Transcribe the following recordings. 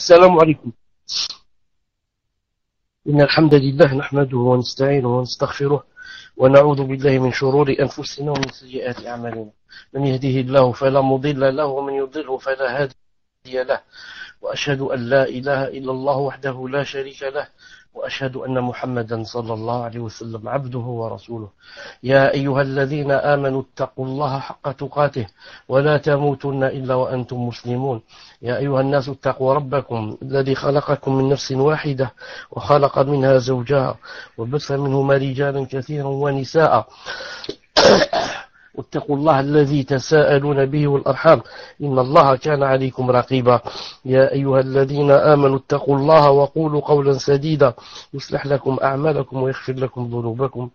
السلام عليكم. إن الحمد لله نحمده ونستعينه ونستغفره ونعوذ بالله من شرور أنفسنا ومن سيئات أعمالنا. من يهده الله فلا مضل له ومن يضله فلا هادي له، وأشهد أن لا إله إلا الله وحده لا شريك له، وأشهد أن محمدا صلى الله عليه وسلم عبده ورسوله. يا أيها الذين آمنوا اتقوا الله حق تقاته ولا تموتن إلا وأنتم مسلمون. يا أيها الناس اتقوا ربكم الذي خلقكم من نفس واحدة وخلق منها زوجها وبث منهما رجالا كثيرا ونساء واتقوا الله الذي تساءلون به والأرحام إن الله كان عليكم رقيبا. يا أيها الذين آمنوا اتقوا الله وقولوا قولا سديدا يصلح لكم أعمالكم ويغفر لكم ذنوبكم،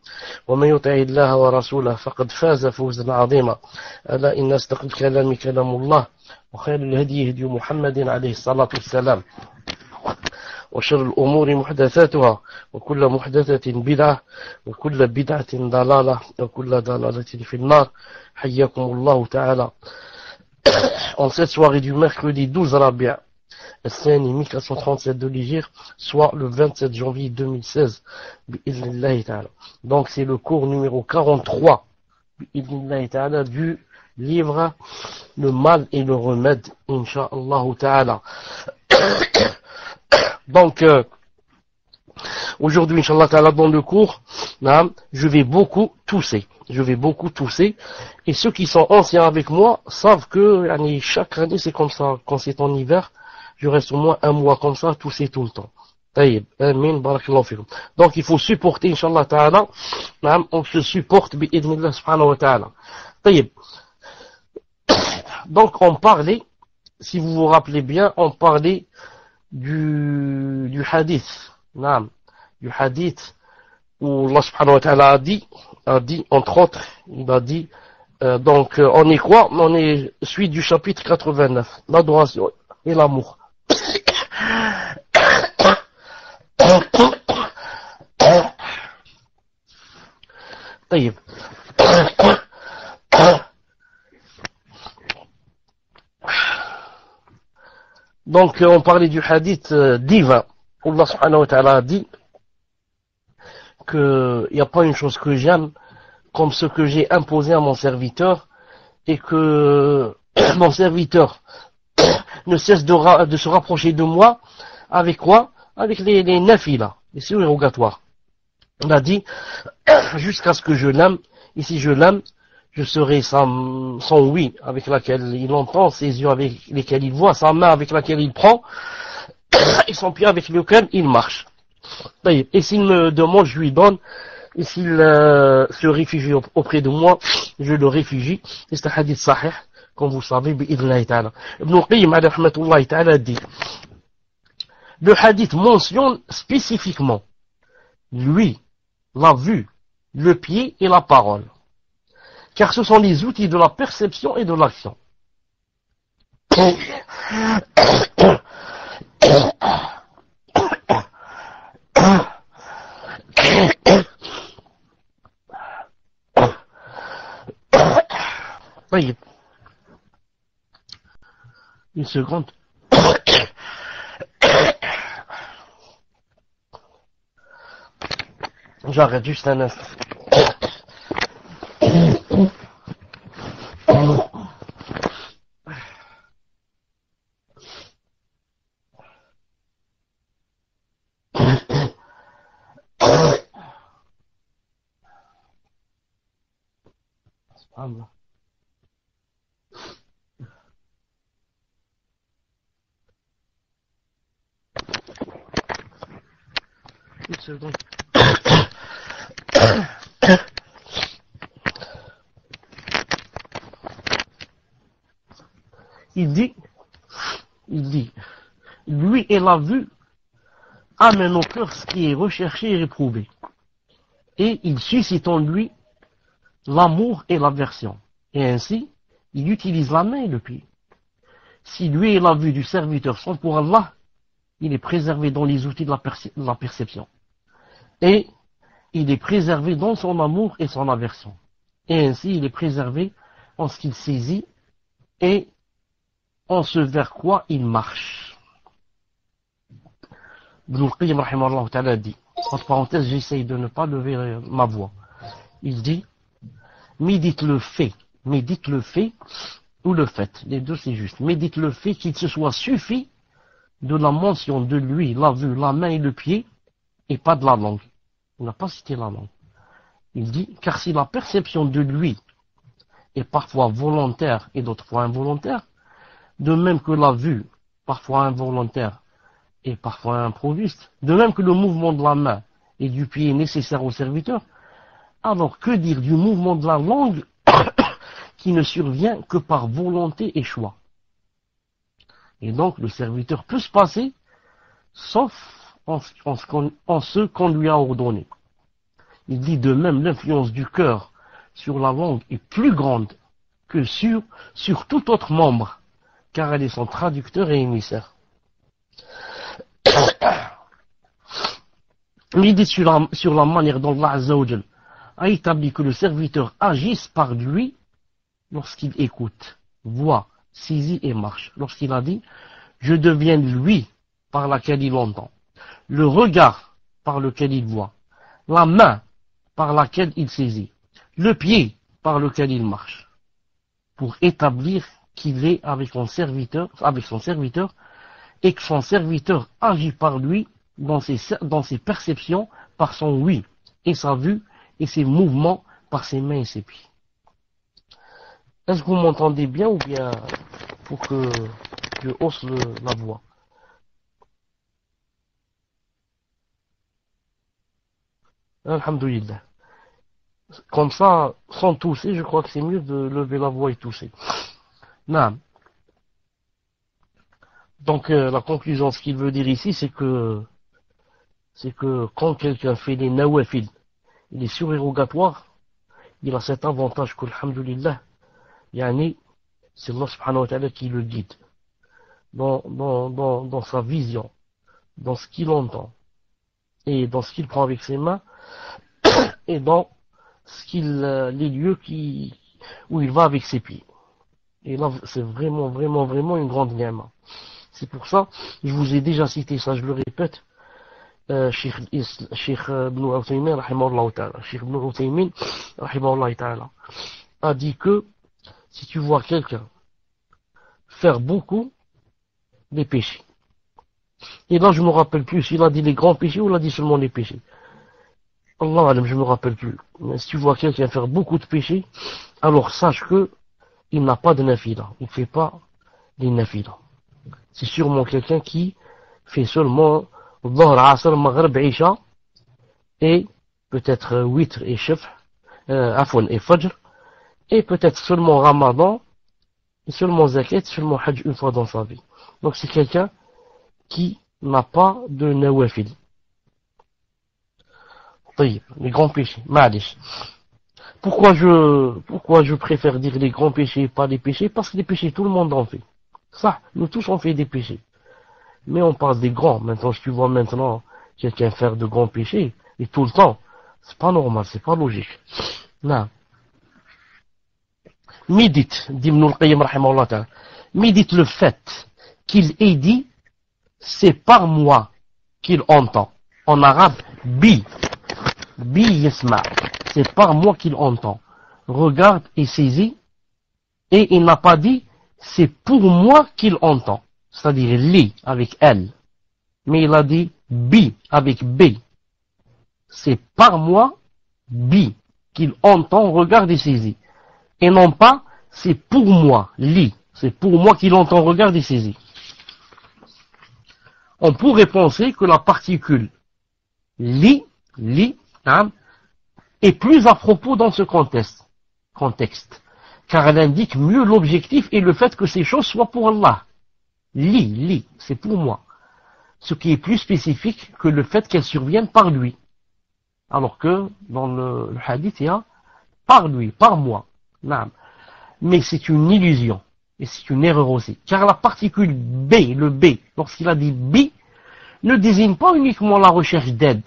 ومن يطع الله ورسوله فقد فاز فوزا عظيما. ألا إن أصدق الكلام كلام الله، وخير الهدي هدي محمد عليه الصلاة والسلام، وشر الأمور محدثاتها وكل محدثة بدعة وكل بدعة ضلالة وكل ضلالة في النار. حياكم الله تعالى. En cette soirée du mercredi 12 Rabi' الثاني 1437 de l'Hégire, soit le 27 janvier 2016, bi'idhnillahi ta'ala. Donc c'est le cours numéro 43 bi'idhnillahi ta'ala du livre Le mal et le remède, incha'Allah ta'ala. Donc, aujourd'hui, Inch'Allah Ta'ala, dans le cours, je vais beaucoup tousser. Et ceux qui sont anciens avec moi savent que chaque année, c'est comme ça. Quand c'est en hiver, je reste au moins un mois comme ça, tousser tout le temps. Donc, il faut supporter, Inch'Allah Ta'ala. On se supporte, bi'idhnillah subhanahu wa ta'ala. Donc, on parlait, si vous vous rappelez bien, on parlait du hadith, du hadith où Allah subhanahu wa ta'ala a dit, entre autres, il a dit, donc on est quoi? On est suite du chapitre 89, l'adoration et l'amour. Donc on parlait du hadith divin. Allah subhanahu wa ta'ala a dit qu'il n'y a pas une chose que j'aime comme ce que j'ai imposé à mon serviteur, et que mon serviteur ne cesse de se rapprocher de moi avec quoi? Avec les nafila, les surérogatoires. On a dit jusqu'à ce que je l'aime, et si je l'aime, je serai son oui avec laquelle il entend, ses yeux avec lesquels il voit, sa main avec laquelle il prend, et son pied avec lequel il marche. Et s'il me demande, je lui donne, et s'il se réfugie auprès de moi, je le réfugie. Et c'est un hadith sahih, comme vous savez, bi'idhnillahi ta'ala. Ibn Qayyim alayhi rahmatullahi ta'ala dit, le hadith mentionne spécifiquement lui, la vue, le pied et la parole, car ce sont les outils de la perception et de l'action. Une seconde. J'arrête juste un instant. Une seconde. Il dit, lui et la vue amène au cœur ce qui est recherché et réprouvé, et il suscite en lui l'amour et l'aversion, et ainsi il utilise la main et le pied. Si lui et la vue du serviteur sont pour Allah, il est préservé dans les outils de la perception, et il est préservé dans son amour et son aversion, et ainsi il est préservé en ce qu'il saisit et en ce vers quoi il marche. Ibn al-Qayyim rahimahullah ta'ala dit, entre parenthèses, j'essaye de ne pas lever ma voix. Il dit, médite le fait ou le fait, les deux c'est juste, médite le fait qu'il se soit suffi de la mention de lui, la vue, la main et le pied, et pas de la langue. Il n'a pas cité la langue. Il dit, car si la perception de lui est parfois volontaire et d'autres fois involontaire, de même que la vue, parfois involontaire et parfois improviste, de même que le mouvement de la main et du pied est nécessaire au serviteur, alors que dire du mouvement de la langue qui ne survient que par volonté et choix? Et donc le serviteur peut se passer, sauf en ce qu'on lui a ordonné. Il dit de même l'influence du cœur sur la langue est plus grande que sur tout autre membre, car elle est son traducteur et émissaire. L'idée sur la manière dont Allah Azza wa Jal a établi que le serviteur agisse par lui lorsqu'il écoute, voit, saisit et marche. Lorsqu'il a dit, je deviens lui par laquelle il entend, le regard par lequel il voit, la main par laquelle il saisit, le pied par lequel il marche, pour établir qu'il est avec son serviteur et que son serviteur agit par lui dans ses perceptions par son oui et sa vue et ses mouvements par ses mains et ses pieds. Est-ce que vous m'entendez bien ou bien faut que je hausse la voix? Alhamdulillah. Comme ça, sans tousser, je crois que c'est mieux de lever la voix et tousser. Non. Donc la conclusion, ce qu'il veut dire ici, c'est que quand quelqu'un fait des nawafil, il est surérogatoire, il a cet avantage que, alhamdulillah, yani, c'est Allah subhanahu wa ta'ala qui le guide dans sa vision, dans ce qu'il entend, et dans ce qu'il prend avec ses mains, et dans les lieux où il va avec ses pieds. Et là, c'est vraiment, vraiment, vraiment une grande ni'ma. C'est pour ça, je vous ai déjà cité ça, je le répète, Cheikh Ibn Uthaymin, rahimahullah ta'ala, Cheikh Ibn Uthaymin, rahimahullah ta'ala, a dit que si tu vois quelqu'un faire beaucoup des péchés, et là je me rappelle plus s'il a dit les grands péchés ou il a dit seulement les péchés. Allah alam, je me rappelle plus. Mais si tu vois quelqu'un faire beaucoup de péchés, alors sache que il n'a pas de nafila, il ne fait pas des nafila. C'est sûrement quelqu'un qui fait seulement Dhuhr, Asr, Maghrib, Isha, et peut-être Witr et Shaf, Afwan et Fajr, et peut-être seulement Ramadan, et seulement Zakat, seulement Hajj une fois dans sa vie. Donc c'est quelqu'un qui n'a pas de nawafil. Les grands péchés, ma'alish. Pourquoi je préfère dire les grands péchés et pas les péchés? Parce que les péchés, tout le monde en fait. Ça, nous tous on fait des péchés. Mais on parle des grands. Maintenant, si tu vois maintenant quelqu'un faire de grands péchés, et tout le temps, c'est pas normal, c'est pas logique. Non. Médite, dit Ibn al-Qayyim rahimahullah ta'ala, médite le fait qu'il ait dit, c'est par moi qu'il entend. En arabe, bi yasma, c'est par moi qu'il entend. Regarde et saisit, et il n'a pas dit, c'est pour moi qu'il entend. C'est-à-dire li avec L. Mais il a dit bi avec B. C'est par moi, bi, qu'il entend, regarde et saisit. Et non pas, c'est pour moi, li. C'est pour moi qu'il entend, regarde et saisit. On pourrait penser que la particule li, est plus à propos dans ce contexte, car elle indique mieux l'objectif et le fait que ces choses soient pour Allah. Li, c'est pour moi. Ce qui est plus spécifique que le fait qu'elles surviennent par lui. Alors que dans le hadith, il y a par lui, par moi. Mais c'est une illusion. Et c'est une erreur aussi. Car la particule B, le B, lorsqu'il a dit B, ne désigne pas uniquement la recherche d'aide.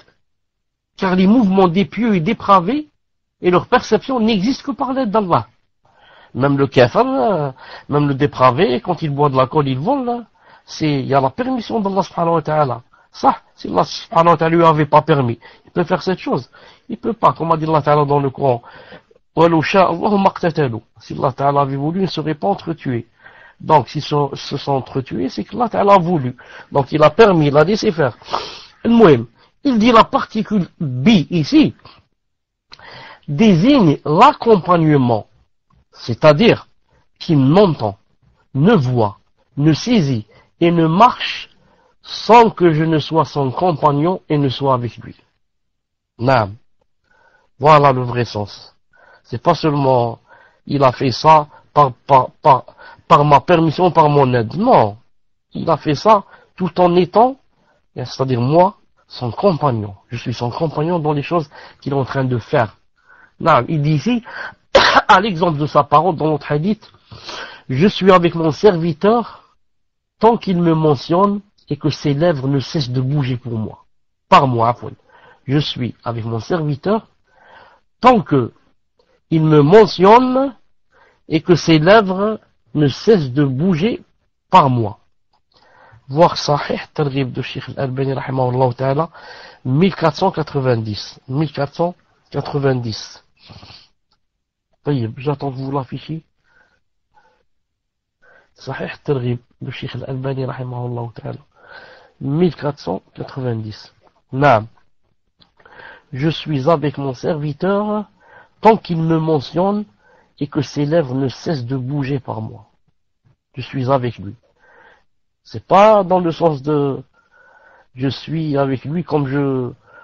Car les mouvements des pieux et dépravés et leur perception n'existent que par l'aide d'Allah. Même le kafir, même le dépravé, quand il boit de l'alcool, il vole, il y a la permission d'Allah subhanahu wa ta'ala. Ça, si Allah subhanahu wa ta'ala lui avait pas permis, il peut faire cette chose. Il peut pas, comme a dit Allah ta'ala dans le Coran. Si Allah ta'ala avait voulu, ils ne seraient pas entretués. Donc, s'ils se sont entretués, c'est que Allah ta'ala a voulu. Donc, il a permis, il a laissé faire. Il dit la particule B ici, désigne l'accompagnement, c'est-à-dire qu'il n'entend, ne voit, ne saisit et ne marche sans que je ne sois son compagnon et ne sois avec lui. Naam. Voilà le vrai sens. C'est pas seulement il a fait ça par ma permission, par mon aide. Non. Il a fait ça tout en étant, c'est-à-dire moi, son compagnon. Je suis son compagnon dans les choses qu'il est en train de faire. Naam. Il dit ici, à l'exemple de sa parole dans notre hadith, je suis avec mon serviteur tant qu'il me mentionne et que ses lèvres ne cessent de bouger pour moi. Par moi, après. Je suis avec mon serviteur tant que il me mentionne et que ses lèvres ne cessent de bouger par moi. Voir Sahih Targhib de Cheikh Al-Albani rahimahullah ta'ala 1490. 1490. J'attends que vous l'affichiez. Sahih Targhib de Cheikh Al-Albani rahimahullah ta'ala 1490. Naam. Je suis avec mon serviteur tant qu'il me mentionne et que ses lèvres ne cessent de bouger par moi. Je suis avec lui. C'est pas dans le sens de je suis avec lui comme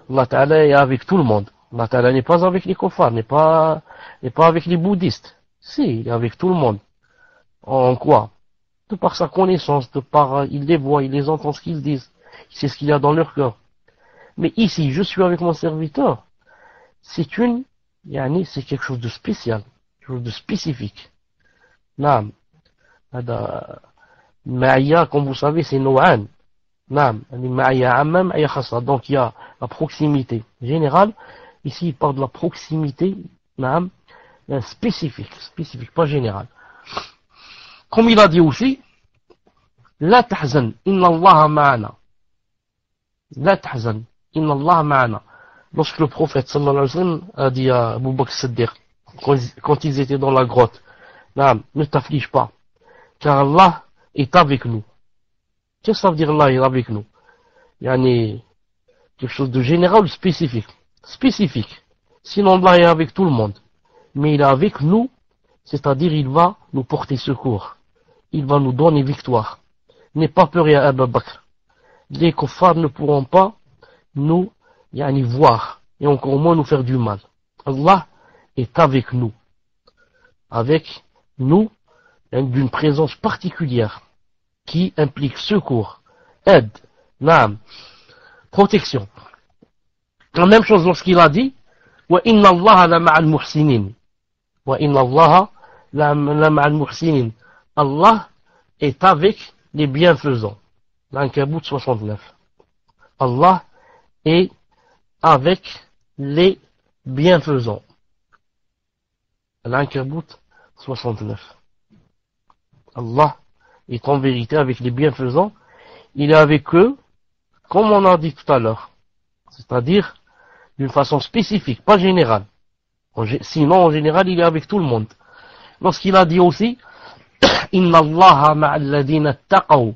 Allah Ta'ala est avec tout le monde. Allah Ta'ala n'est pas avec les kuffars, n'est pas avec les bouddhistes. Si, il est avec tout le monde. En quoi? De par sa connaissance, il les voit, il les entend ce qu'ils disent. Il sait ce qu'il y a dans leur cœur. Mais ici, je suis avec mon serviteur. C'est quelque chose de spécial, quelque chose de spécifique. Naam. Ma'aya, comme vous savez, c'est No'an. Naam. Ma'aya Amma, Ma'aya Khassa. Donc, il y a la proximité générale. Ici, il parle de la proximité, naam, spécifique, pas générale. Comme il a dit aussi, La tahzan, inna Allah ma'ana. La tahzan, inna Allah ma'ana. Lorsque le prophète sallallahu alayhi wa sallam a dit à Abu Bakr Siddiq, quand ils étaient dans la grotte, ne t'afflige pas, car Allah est avec nous. Qu'est-ce que ça veut dire Allah est avec nous? Quelque chose de général ou spécifique? Spécifique. Sinon Allah est avec tout le monde. Mais il est avec nous, c'est-à-dire il va nous porter secours. Il va nous donner victoire. N'aie pas peur à Abu Bakr. Les kuffars ne pourront pas nous voir et encore moins nous faire du mal. Allah est avec nous d'une présence particulière qui implique secours, aide, naam, protection. La même chose lorsqu'il a dit wa inna Allah la ma'al muhsinin. Wa inna Allah la ma'al muhsinin. Allah est avec les bienfaisants. L'Ankabut 69. Allah est avec les bienfaisants. L'Ankabut 69. Allah est en vérité avec les bienfaisants. Il est avec eux, comme on a dit tout à l'heure. C'est-à-dire, d'une façon spécifique, pas générale. Sinon, en général, il est avec tout le monde. Lorsqu'il a dit aussi, Inna Allah ma'al ladina taqaw,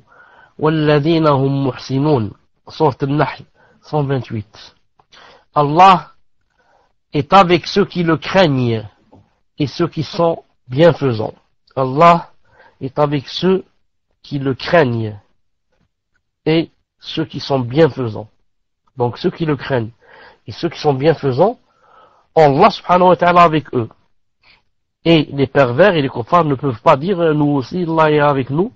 wal ladina hum muhsinun. Sourate An-Nahl, 128. Allah est avec ceux qui le craignent et ceux qui sont bienfaisants. Allah est avec ceux qui le craignent et ceux qui sont bienfaisants. Donc ceux qui le craignent et ceux qui sont bienfaisants, Allah subhanahu wa ta'ala avec eux. Et les pervers et les kuffars ne peuvent pas dire nous aussi Allah est avec nous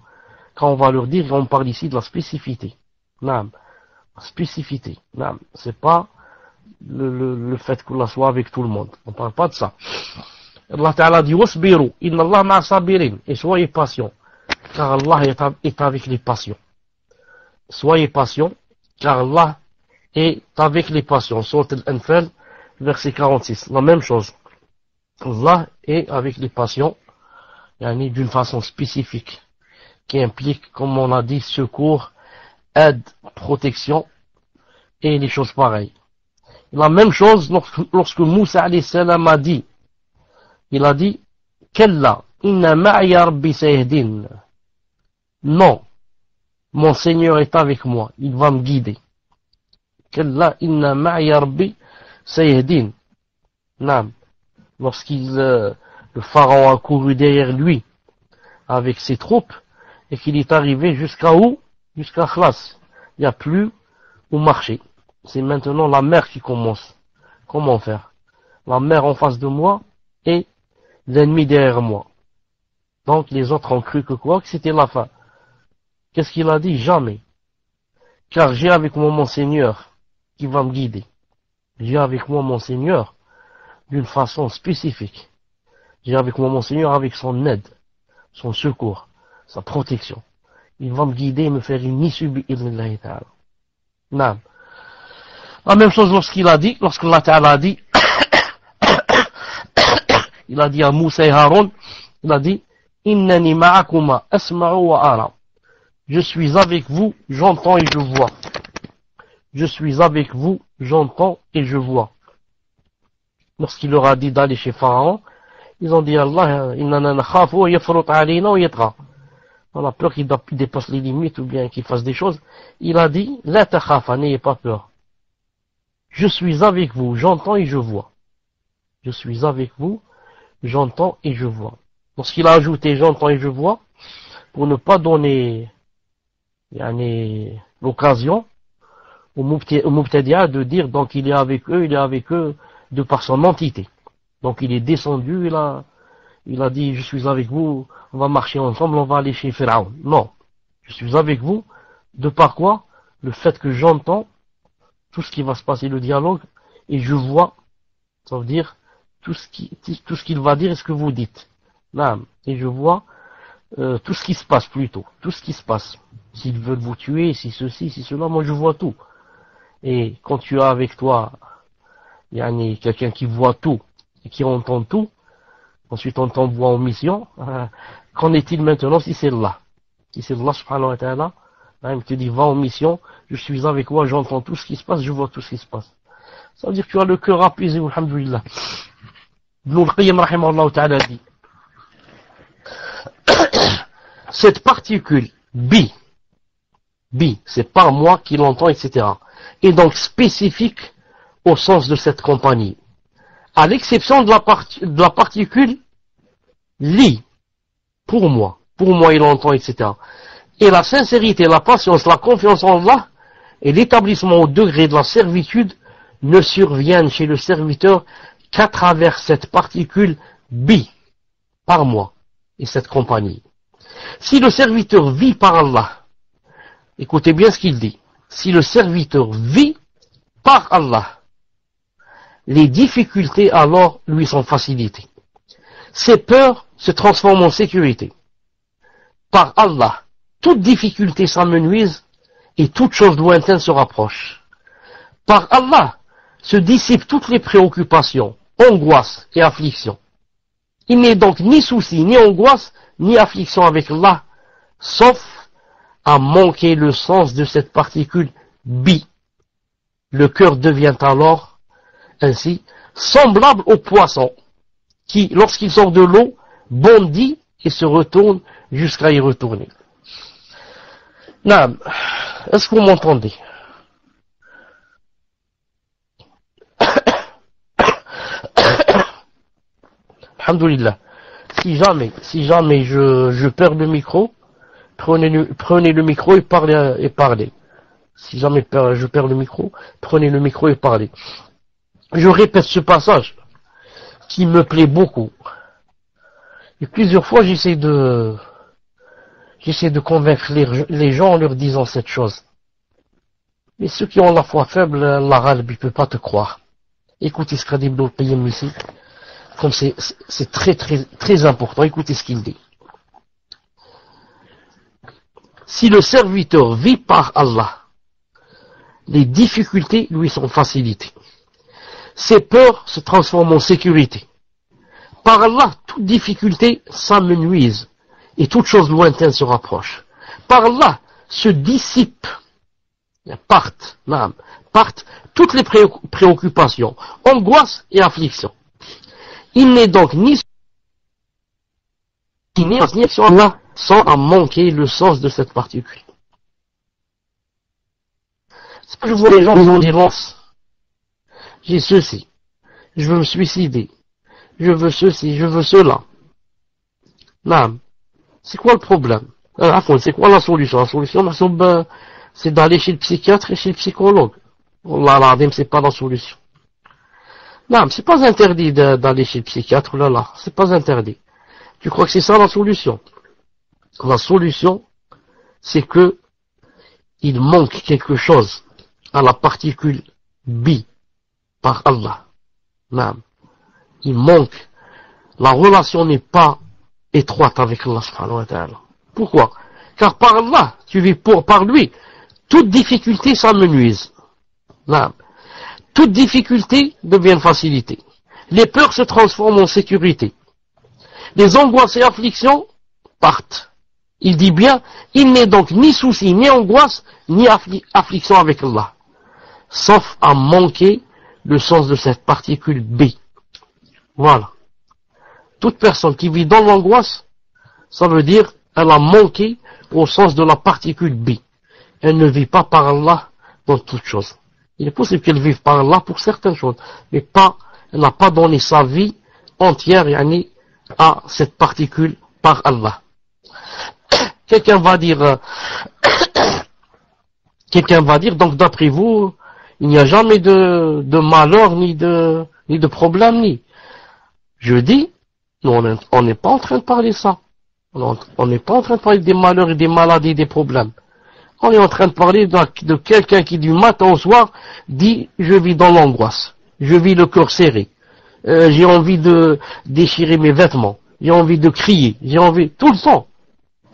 quand on va leur dire, on parle ici de la spécificité. Naam. Spécificité. Naam. C'est pas le fait qu'Allah soit avec tout le monde. On ne parle pas de ça. Allah Ta'ala dit wasbiru, inna Allah ma'a sabirin. Et soyez patients, car Allah est avec les patients. Soyez patients, car Allah est avec les patients. Sourate Al-Anfal, verset 46. La même chose. Allah est avec les patients, d'une façon spécifique, qui implique, comme on a dit, secours, aide, protection, et les choses pareilles. La même chose lorsque Moussa alayhi salam a dit, il a dit, Kalla, inna ma'iya rabbi sayahdin. Non, mon Seigneur est avec moi, il va me guider. Kalla, inna ma'iya rabbi sayahdin. Naam. Le pharaon a couru derrière lui avec ses troupes et qu'il est arrivé jusqu'à où? Jusqu'à Khlas. Il n'y a plus où marcher. C'est maintenant la mer qui commence. Comment faire? La mer en face de moi et l'ennemi derrière moi. Donc les autres ont cru que quoi? Que c'était la fin. Qu'est-ce qu'il a dit? Jamais. Car j'ai avec moi mon Seigneur qui va me guider. J'ai avec moi mon Seigneur d'une façon spécifique. J'ai avec moi mon Seigneur avec son aide, son secours, sa protection. Il va me guider et me faire une issue bi'idhnillahi ta'ala. Naam. La même chose lorsque Allah Ta'ala a dit, il a dit à Moussa et Haroun, il a dit, Innani ma'akuma asma'u wa ara. Je suis avec vous, j'entends et je vois. Je suis avec vous, j'entends et je vois. Lorsqu'il leur a dit d'aller chez Pharaon, ils ont dit Allah, innana nakhafu wa yafrut alayna wa yatgha. On a peur qu'il dépasse les limites ou bien qu'il fasse des choses. Il a dit, la takhafa, n'ayez pas peur. Je suis avec vous, j'entends et je vois. Je suis avec vous, j'entends et je vois. Lorsqu'il a ajouté j'entends et je vois, pour ne pas donner l'occasion au Mubtadi'a de dire donc il est avec eux de par son entité. Donc il est descendu, il a dit je suis avec vous, on va marcher ensemble, on va aller chez Pharaon. Non, je suis avec vous, de par quoi? Le fait que j'entends tout ce qui va se passer, le dialogue, et je vois, ça veut dire tout ce qu'il va dire et ce que vous dites. Là, et je vois tout ce qui se passe plutôt, tout ce qui se passe. S'ils veulent vous tuer, si ceci, si cela, moi je vois tout. Et quand tu as avec toi quelqu'un qui voit tout et qui entend tout, ensuite on t'envoie en mission, qu'en est-il maintenant si c'est Allah? Si c'est Allah subhanahu wa ta'ala, il te dit va en mission, je suis avec toi, j'entends tout ce qui se passe, je vois tout ce qui se passe. Ça veut dire que tu as le cœur apaisé, alhamdoulilah. Ibn al-Qayyim rahimahullah ta'ala dit, cette particule B, c'est par moi qui l'entend, etc., est donc spécifique au sens de cette compagnie, à l'exception de la particule li, pour moi il entend, etc. Et la sincérité, la patience, la confiance en Allah et l'établissement au degré de la servitude ne surviennent chez le serviteur qu'à travers cette particule bi, par moi et cette compagnie. Si le serviteur vit par Allah, écoutez bien ce qu'il dit, si le serviteur vit par Allah, les difficultés alors lui sont facilitées. Ses peurs se transforment en sécurité. Par Allah, toute difficulté s'amenuise et toute chose lointaine se rapproche. Par Allah se dissipent toutes les préoccupations, angoisses et afflictions. Il n'est donc ni souci, ni angoisse, ni affliction avec Allah, sauf à manquer le sens de cette particule bi. Le cœur devient alors, ainsi, semblable au poisson, qui, lorsqu'il sort de l'eau, bondit et se retourne jusqu'à y retourner. Naam, est-ce que vous m'entendez? Alhamdulillah. Si jamais je perds le micro, prenez le micro et parlez. Si jamais je perds le micro, prenez le micro et parlez. Je répète ce passage qui me plaît beaucoup. Et plusieurs fois j'essaie de convaincre les gens en leur disant cette chose. Mais ceux qui ont la foi faible, l'arabe ne peut pas te croire. Écoutez ce qu'a dit Ibn al-Qayyim ici. Comme c'est très très très important, écoutez ce qu'il dit. Si le serviteur vit par Allah, les difficultés lui sont facilitées. Ses peurs se transforment en sécurité. Par Allah, toute difficulté s'amenuise et toute chose lointaine se rapproche. Par Allah se dissipe, partent toutes les préoccupations, angoisses et afflictions. Il n'est donc ni là sans en manquer le sens de cette particule. C'est que je vois les gens qui ont des lances. J'ai ceci, je veux me suicider, je veux ceci, je veux cela. Non. C'est quoi le problème? C'est quoi la solution? La solution, c'est d'aller chez le psychiatre et chez le psychologue. Allah l'adem, c'est pas la solution. Non, c'est pas interdit d'aller chez le psychiatre, là, c'est pas interdit. Tu crois que c'est ça la solution? La solution, c'est que il manque quelque chose à la particule bi par Allah. Non. Il manque. La relation n'est pas étroite avec Allah subhanahu wa ta'ala. Pourquoi? Car par Allah, tu vis par lui, toute difficulté s'amenuise. Non. Toute difficulté devient facilité. Les peurs se transforment en sécurité. Les angoisses et afflictions partent. Il dit bien, il n'est donc ni souci, ni angoisse, ni affliction avec Allah. Sauf à manquer le sens de cette particule B. Voilà. Toute personne qui vit dans l'angoisse, ça veut dire elle a manqué au sens de la particule B. Elle ne vit pas par Allah dans toutes choses. Il est possible qu'elle vive par Allah pour certaines choses, mais pas, elle n'a pas donné sa vie entière à cette particule par Allah. Quelqu'un va dire, donc d'après vous, il n'y a jamais de malheur, ni de problème, ni. Je dis, non, on n'est pas en train de parler de ça. On n'est pas en train de parler des malheurs et des maladies, des problèmes. On est en train de parler de quelqu'un qui du matin au soir dit, je vis dans l'angoisse. Je vis le cœur serré. J'ai envie de déchirer mes vêtements. J'ai envie de crier. J'ai envie, tout le temps.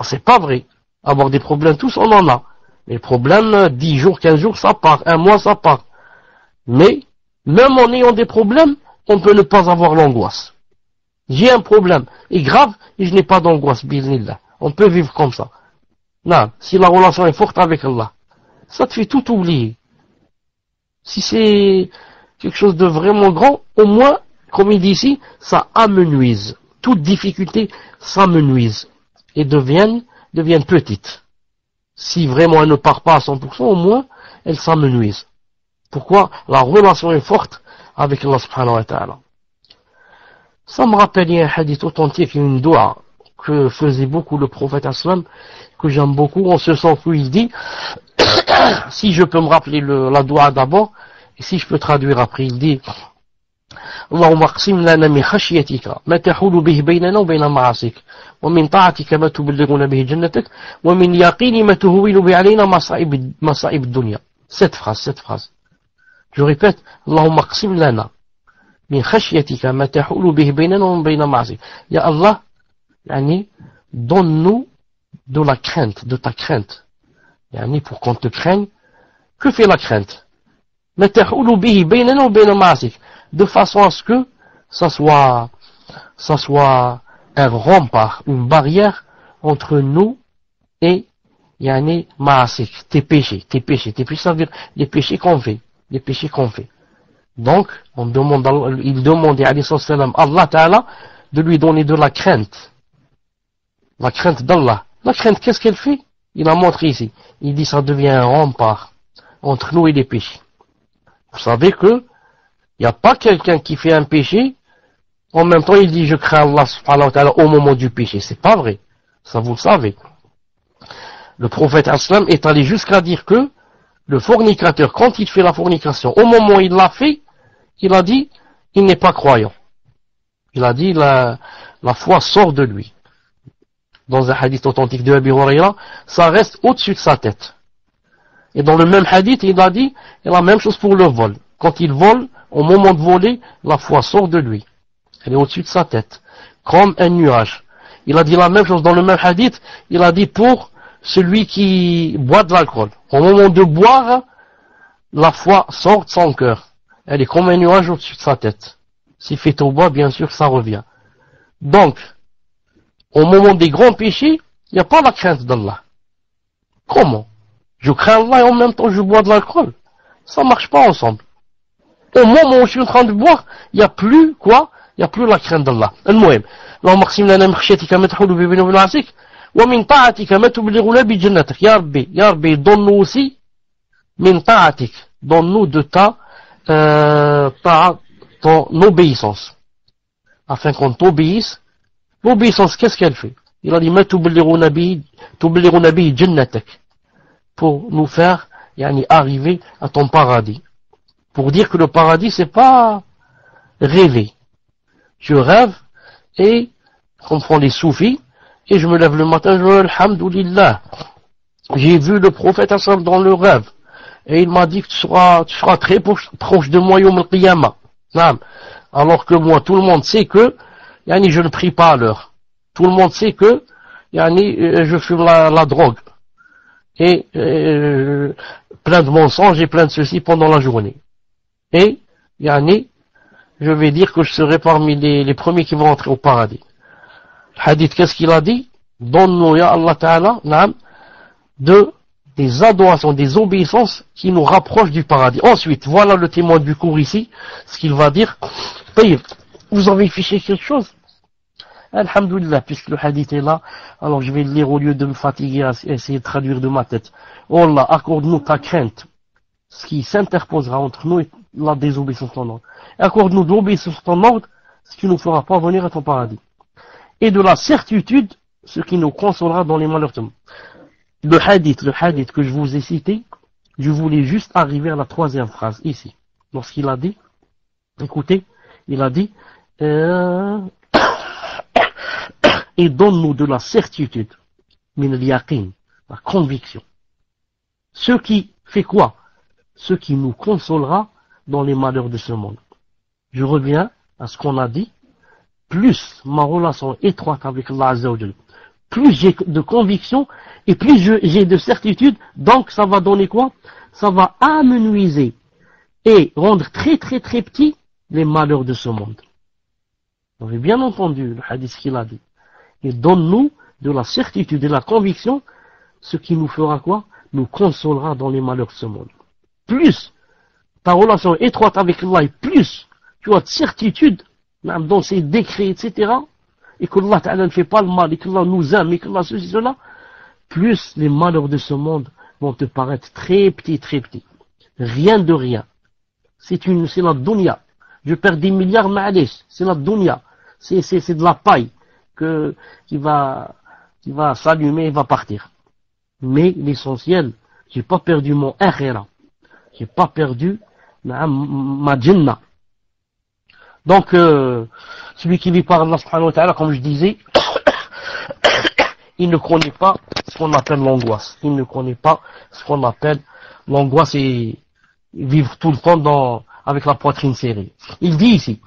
C'est pas vrai. Avoir des problèmes, tous on en a. Mais les problèmes, 10 jours, 15 jours, ça part. Un mois, ça part. Mais, même en ayant des problèmes, on peut ne pas avoir l'angoisse. J'ai un problème, et grave, et je n'ai pas d'angoisse, bismillah. On peut vivre comme ça. Non, si la relation est forte avec Allah, ça te fait tout oublier. Si c'est quelque chose de vraiment grand, au moins, comme il dit ici, ça amenuise. Toute difficulté s'amenuise et deviennent petites. Si vraiment elle ne part pas à 100%, au moins, elle s'amenuise. Pourquoi? La relation est forte avec Allah subhanahu wa ta'ala. Ça me rappelle, il y a un hadith authentique, une doua que faisait beaucoup le prophète aslam, que j'aime beaucoup, en ce sens où il dit, si je peux me rappeler la doua d'abord, et si je peux traduire après, il dit, اللهم اقسم لنا من خشيتك ما تحول به بيننا وبين معاصيك ومن طاعتك ما تبلغنا به جنتك ومن يقين ما تهون به علينا مصائب الدنيا. Cette phrase. Je répète, اللهم اقسم لنا من خشيتك ما تحول به بيننا وبين معاصيك. Ya Allah, donne-nous de la crainte, de ta crainte. Pour qu'on te craigne, que fait la crainte? ما تحول به بيننا وبين معاصيك. De façon à ce que ça soit un rempart, une barrière entre nous et ma'asik, tes péchés, ça veut dire les péchés qu'on fait, Donc, il demande à Allah Ta'ala de lui donner de la crainte d'Allah. La crainte, qu'est-ce qu'elle fait? Il a montré ici. Il dit ça devient un rempart entre nous et les péchés. Vous savez que il n'y a pas quelqu'un qui fait un péché, en même temps il dit je crains Allah subhanahu wa ta'ala au moment du péché. C'est pas vrai. Ça vous le savez. Le prophète aslam est allé jusqu'à dire que le fornicateur, quand il fait la fornication, au moment où il l'a fait, il a dit, il n'est pas croyant. Il a dit, la foi sort de lui. Dans un hadith authentique de Abi Huraira, ça reste au-dessus de sa tête. Et dans le même hadith, il a dit, et la même chose pour le vol. Quand il vole, au moment de voler, la foi sort de lui. Elle est au-dessus de sa tête. Comme un nuage. Il a dit la même chose dans le même hadith. Il a dit pour celui qui boit de l'alcool. Au moment de boire, la foi sort de son cœur. Elle est comme un nuage au-dessus de sa tête. S'il fait au bois, bien sûr, ça revient. Donc, au moment des grands péchés, il n'y a pas la crainte d'Allah. Comment? Je crains Allah et en même temps je bois de l'alcool. Ça marche pas ensemble. Au moment où je suis en train de boire, il n'y a plus quoi? Il n'y a plus la crainte d'Allah. المهم اللهم اقسم لنا من خشيتك ما تحول به بيننا وبين معاصيك ومن طاعتك ما تبلغنا بجنتك. Ya Rabbi, donne-nous aussi min ta'atik, donne-nous de ta ton obéissance, afin qu'on t'obéisse. L'obéissance, qu'est-ce qu'elle fait? Il a dit ma tublighuna bi jannatak, pour nous faire arriver à ton paradis. Pour dire que le paradis, c'est pas rêver. Je rêve et, comme font les soufis, et je me lève le matin, je dis alhamdoulilah, j'ai vu le prophète Hassan dans le rêve, et il m'a dit que tu seras très proche de moi yawm al-qiyamah. Alors que moi, tout le monde sait que je ne prie pas à l'heure. Tout le monde sait que je fume la drogue. Et plein de mensonges et plein de ceci pendant la journée. Et je vais dire que je serai parmi les premiers qui vont entrer au paradis. Le hadith, qu'est-ce qu'il a dit? Donne-nous, ya Allah Ta'ala, des adorations, des obéissances qui nous rapprochent du paradis. Ensuite, voilà le témoin du cours ici, ce qu'il va dire. Vous avez fiché quelque chose? Alhamdulillah, puisque le hadith est là, alors je vais le lire au lieu de me fatiguer à essayer de traduire de ma tête. Oh Allah, accorde-nous ta crainte, ce qui s'interposera entre nous et la désobéissance de ton ordre. Accorde-nous de l'obéissance de ton ordre, ce qui nous fera parvenir à ton paradis. Et de la certitude, ce qui nous consolera dans les malheurs de monde. Le hadith que je vous ai cité, je voulais juste arriver à la troisième phrase, ici. Lorsqu'il a dit, écoutez, il a dit, et donne-nous de la certitude, min al-yaqin, la conviction. Ce qui fait quoi? Ce qui nous consolera dans les malheurs de ce monde. Je reviens à ce qu'on a dit, plus ma relation étroite avec Allah Azza wa Jalla, plus j'ai de conviction et plus j'ai de certitude, donc ça va donner quoi? Ça va amenuiser et rendre très très très petit les malheurs de ce monde. Vous avez bien entendu le hadith qu'il a dit. Et donne-nous de la certitude et de la conviction, ce qui nous fera quoi? Nous consolera dans les malheurs de ce monde. Plus ta relation étroite avec Allah, et plus tu as de certitude dans ses décrets, etc., et que Allah Ta'ala ne fait pas le mal, et que Allah nous aime, et que Allah ceci, cela, plus les malheurs de ce monde vont te paraître très petits, très petits. Rien de rien. C'est la dunya. Je perds des milliards, ma'alish. C'est la dunya. C'est de la paille qui va s'allumer et va partir. Mais l'essentiel, j'ai pas perdu mon akhira. J'ai pas perdu ma jannah. Donc, celui qui vit par Allah subhanahu wa ta'ala, comme je disais, il ne connaît pas ce qu'on appelle l'angoisse. Il ne connaît pas ce qu'on appelle l'angoisse et vivre tout le temps avec la poitrine serrée. Il dit ici,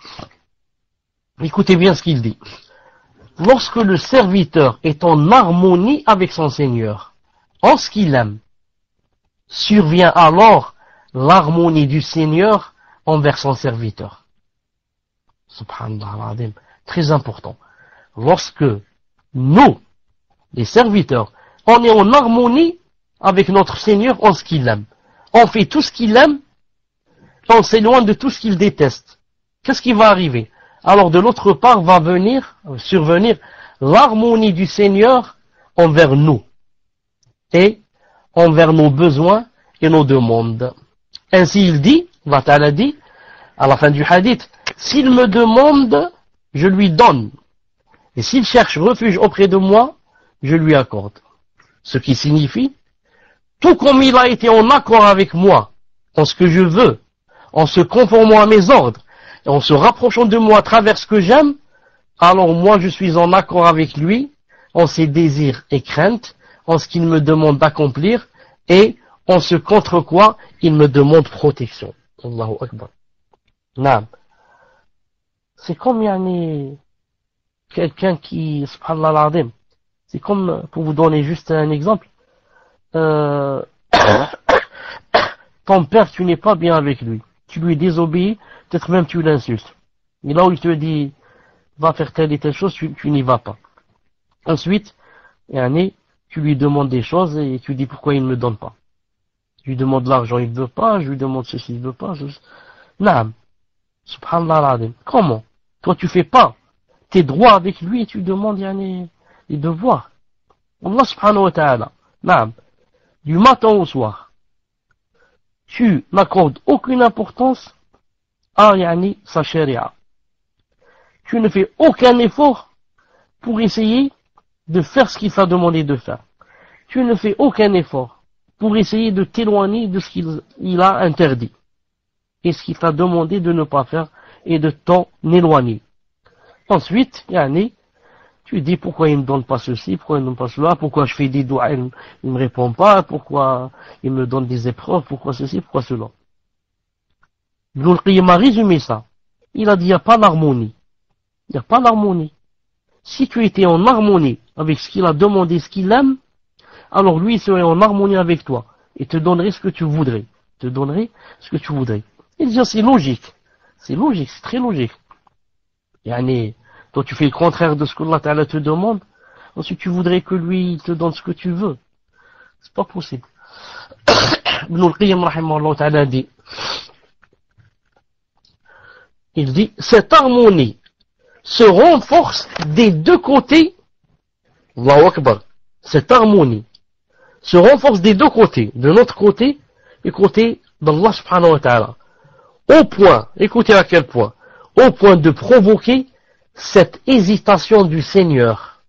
écoutez bien ce qu'il dit. Lorsque le serviteur est en harmonie avec son Seigneur, en ce qu'il aime, survient alors l'harmonie du Seigneur envers son serviteur. Subhanallah, très important. Lorsque nous, les serviteurs, on est en harmonie avec notre Seigneur en ce qu'il aime, on fait tout ce qu'il aime, on s'éloigne de tout ce qu'il déteste. Qu'est-ce qui va arriver? Alors de l'autre part va survenir l'harmonie du Seigneur envers nous et envers nos besoins et nos demandes. Ainsi il dit, Allah Ta'ala dit, à la fin du hadith, s'il me demande, je lui donne. Et s'il cherche refuge auprès de moi, je lui accorde. Ce qui signifie, tout comme il a été en accord avec moi, en ce que je veux, en se conformant à mes ordres, et en se rapprochant de moi à travers ce que j'aime, alors moi je suis en accord avec lui, en ses désirs et craintes, en ce qu'il me demande d'accomplir, et en ce contre quoi il me demande protection. Allahu Akbar. Naam. C'est comme quelqu'un qui, subhanallah l'azim, c'est comme, pour vous donner juste un exemple, ton père, tu n'es pas bien avec lui, tu lui désobéis, peut-être même tu l'insultes. Et là où il te dit, va faire telle et telle chose, tu n'y vas pas. Ensuite, tu lui demandes des choses et tu dis pourquoi il ne me donne pas. Je lui demande l'argent, il ne veut pas, je lui demande ceci, il ne veut pas. Naam. Subhanallah al-Azim. Comment? Toi tu fais pas tes droits avec lui et tu demandes les devoirs. Allah subhanahu wa ta'ala. Naam. Du matin au soir. Tu n'accordes aucune importance à sa sharia. Tu ne fais aucun effort pour essayer de faire ce qu'il t'a demandé de faire. Tu ne fais aucun effort pour essayer de t'éloigner de ce qu'il a interdit et ce qu'il t'a demandé de ne pas faire et de t'en éloigner. Ensuite, tu dis pourquoi il ne me donne pas ceci, pourquoi il ne me donne pas cela, pourquoi je fais des doigts, il ne me répond pas, pourquoi il me donne des épreuves, pourquoi ceci, pourquoi cela. Ibn al-Qayyim a résumé ça. Il a dit il n'y a pas d'harmonie. Il n'y a pas d'harmonie. Si tu étais en harmonie avec ce qu'il a demandé, ce qu'il aime, alors lui il serait en harmonie avec toi et te donnerait ce que tu voudrais. Te donnerait ce que tu voudrais. Il dit c'est logique. C'est logique, c'est très logique. Toi tu fais le contraire de ce que Allah Ta'ala te demande, ensuite tu voudrais que lui il te donne ce que tu veux. C'est pas possible. Ibn al-Qayyim rahimahullah ta'ala dit, il dit, cette harmonie se renforce des deux côtés. Allahu Akbar. Cette harmonie se renforce des deux côtés, de notre côté et côté d'Allah subhanahu wa ta'ala. Au point, écoutez à quel point, au point de provoquer cette hésitation du Seigneur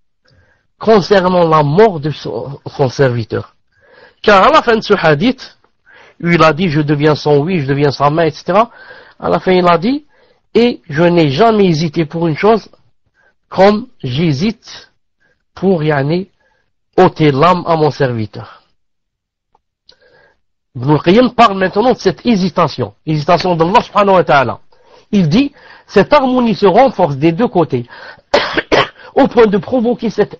concernant la mort de son serviteur. Car à la fin de ce hadith, il a dit je deviens son oui, je deviens sa main, etc. À la fin il a dit, et je n'ai jamais hésité pour une chose comme j'hésite pour ôter l'âme à mon serviteur. Ibn al-Qayyim parle maintenant de cette hésitation d'Allah subhanahu wa ta'ala. Il dit, cette harmonie se renforce des deux côtés, au point de provoquer cette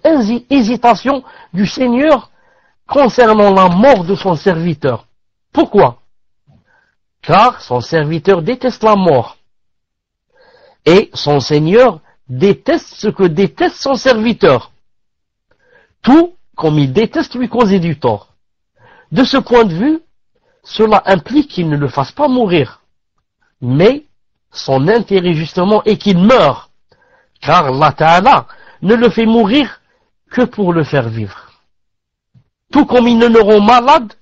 hésitation du Seigneur concernant la mort de son serviteur. Pourquoi? Car son serviteur déteste la mort. Et son Seigneur déteste ce que déteste son serviteur. Tout comme il déteste lui causer du tort. De ce point de vue, cela implique qu'il ne le fasse pas mourir. Mais son intérêt justement est qu'il meure. Car Allah Ta'ala ne le fait mourir que pour le faire vivre. Tout comme il ne le rend malade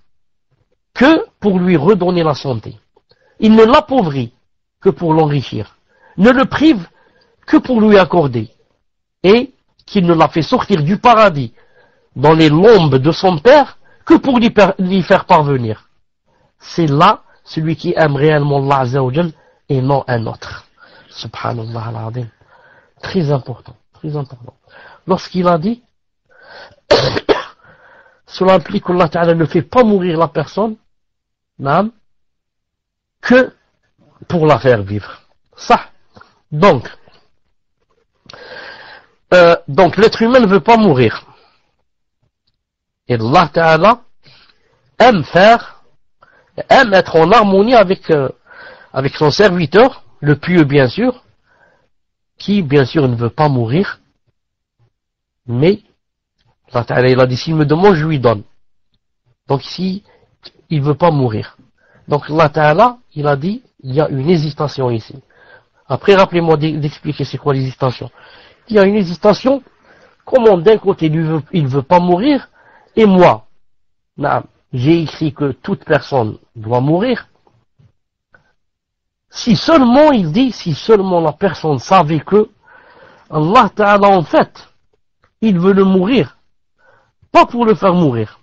que pour lui redonner la santé. Il ne l'appauvrit que pour l'enrichir. Ne le prive que pour lui accorder. Et qu'il ne l'a fait sortir du paradis dans les lombes de son père que pour lui faire parvenir. C'est là celui qui aime réellement Allah Azza wa Jal et non un autre. Subhanallah al-Azim. Très important, très important. Lorsqu'il a dit, cela implique qu'Allah Ta'ala ne fait pas mourir la personne, que pour la faire vivre. Ça. Donc l'être humain ne veut pas mourir. Et Allah Ta'ala aime être en harmonie avec son serviteur, le pieux bien sûr, qui bien sûr ne veut pas mourir, mais Allah Ta'ala il a dit s'il me demande je lui donne. Donc ici il ne veut pas mourir. Donc Allah Ta'ala il a dit il y a une hésitation ici. Après rappelez-moi d'expliquer c'est quoi l'hésitation. Il y a une hésitation, comment d'un côté il ne veut pas mourir, et moi, j'ai écrit que toute personne doit mourir. Si seulement, il dit, si seulement la personne savait que Allah Ta'ala en fait, il veut le mourir, pas pour le faire mourir,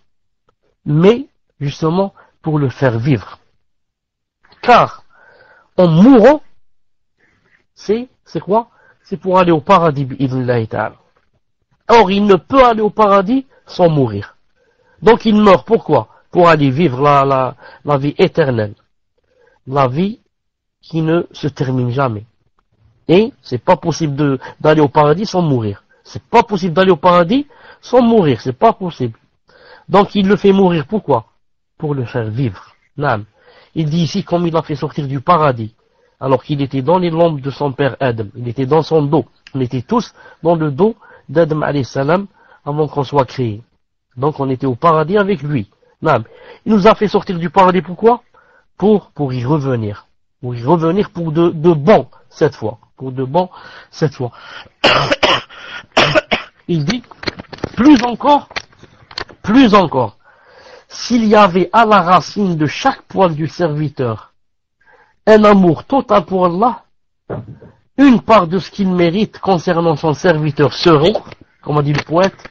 mais justement pour le faire vivre. Car en mourant, c'est quoi? C'est pour aller au paradis, bi'idhnillahi ta'ala. Or, il ne peut aller au paradis sans mourir. Donc il meurt, pourquoi? Pour aller vivre la vie éternelle. La vie qui ne se termine jamais. Et c'est pas possible d'aller au paradis sans mourir. C'est pas possible d'aller au paradis sans mourir. C'est pas possible. Donc il le fait mourir, pourquoi? Pour le faire vivre. Nam. Il dit ici comme il l'a fait sortir du paradis, alors qu'il était dans les lombes de son père Adam. Il était dans son dos. On était tous dans le dos d'Adam alayhi salam avant qu'on soit créé. Donc on était au paradis avec lui. Non, il nous a fait sortir du paradis, pourquoi? Pour y revenir. Pour y revenir pour de bon, cette fois. Pour de bon, cette fois. Il dit, plus encore, s'il y avait à la racine de chaque poil du serviteur un amour total pour Allah, une part de ce qu'il mérite concernant son serviteur serait, comme a dit le poète,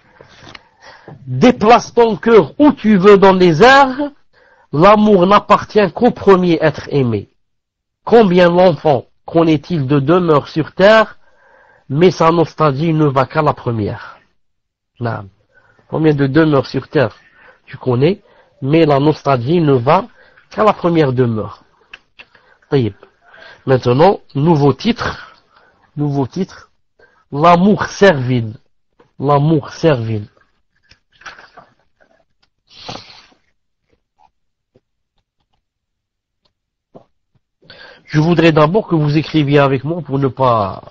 déplace ton cœur où tu veux dans les airs, l'amour n'appartient qu'au premier être aimé. Combien l'enfant connaît-il de demeures sur terre, mais sa nostalgie ne va qu'à la première. Non. Combien de demeures sur terre tu connais, mais la nostalgie ne va qu'à la première demeure. Maintenant, nouveau titre, l'amour servile. L'amour servile. Je voudrais d'abord que vous écriviez avec moi, pour ne pas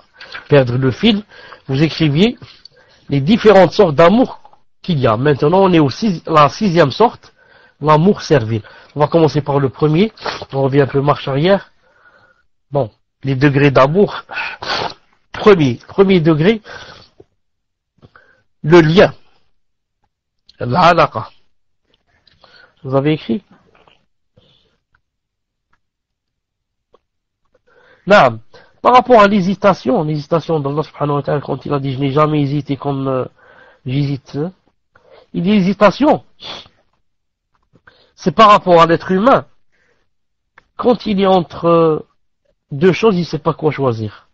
perdre le fil, vous écriviez les différentes sortes d'amour qu'il y a. Maintenant, on est la sixième sorte, l'amour servile. On va commencer par le premier, on revient un peu marche arrière. Bon, les degrés d'amour. Premier degré, le lien. L'alaqa. Vous avez écrit? Non. Par rapport à l'hésitation d'Allah subhanahu wa ta'ala, quand il a dit je n'ai jamais hésité comme j'hésite, il dit hésitation. C'est par rapport à l'être humain. Quand il est entre deux choses, il ne sait pas quoi choisir.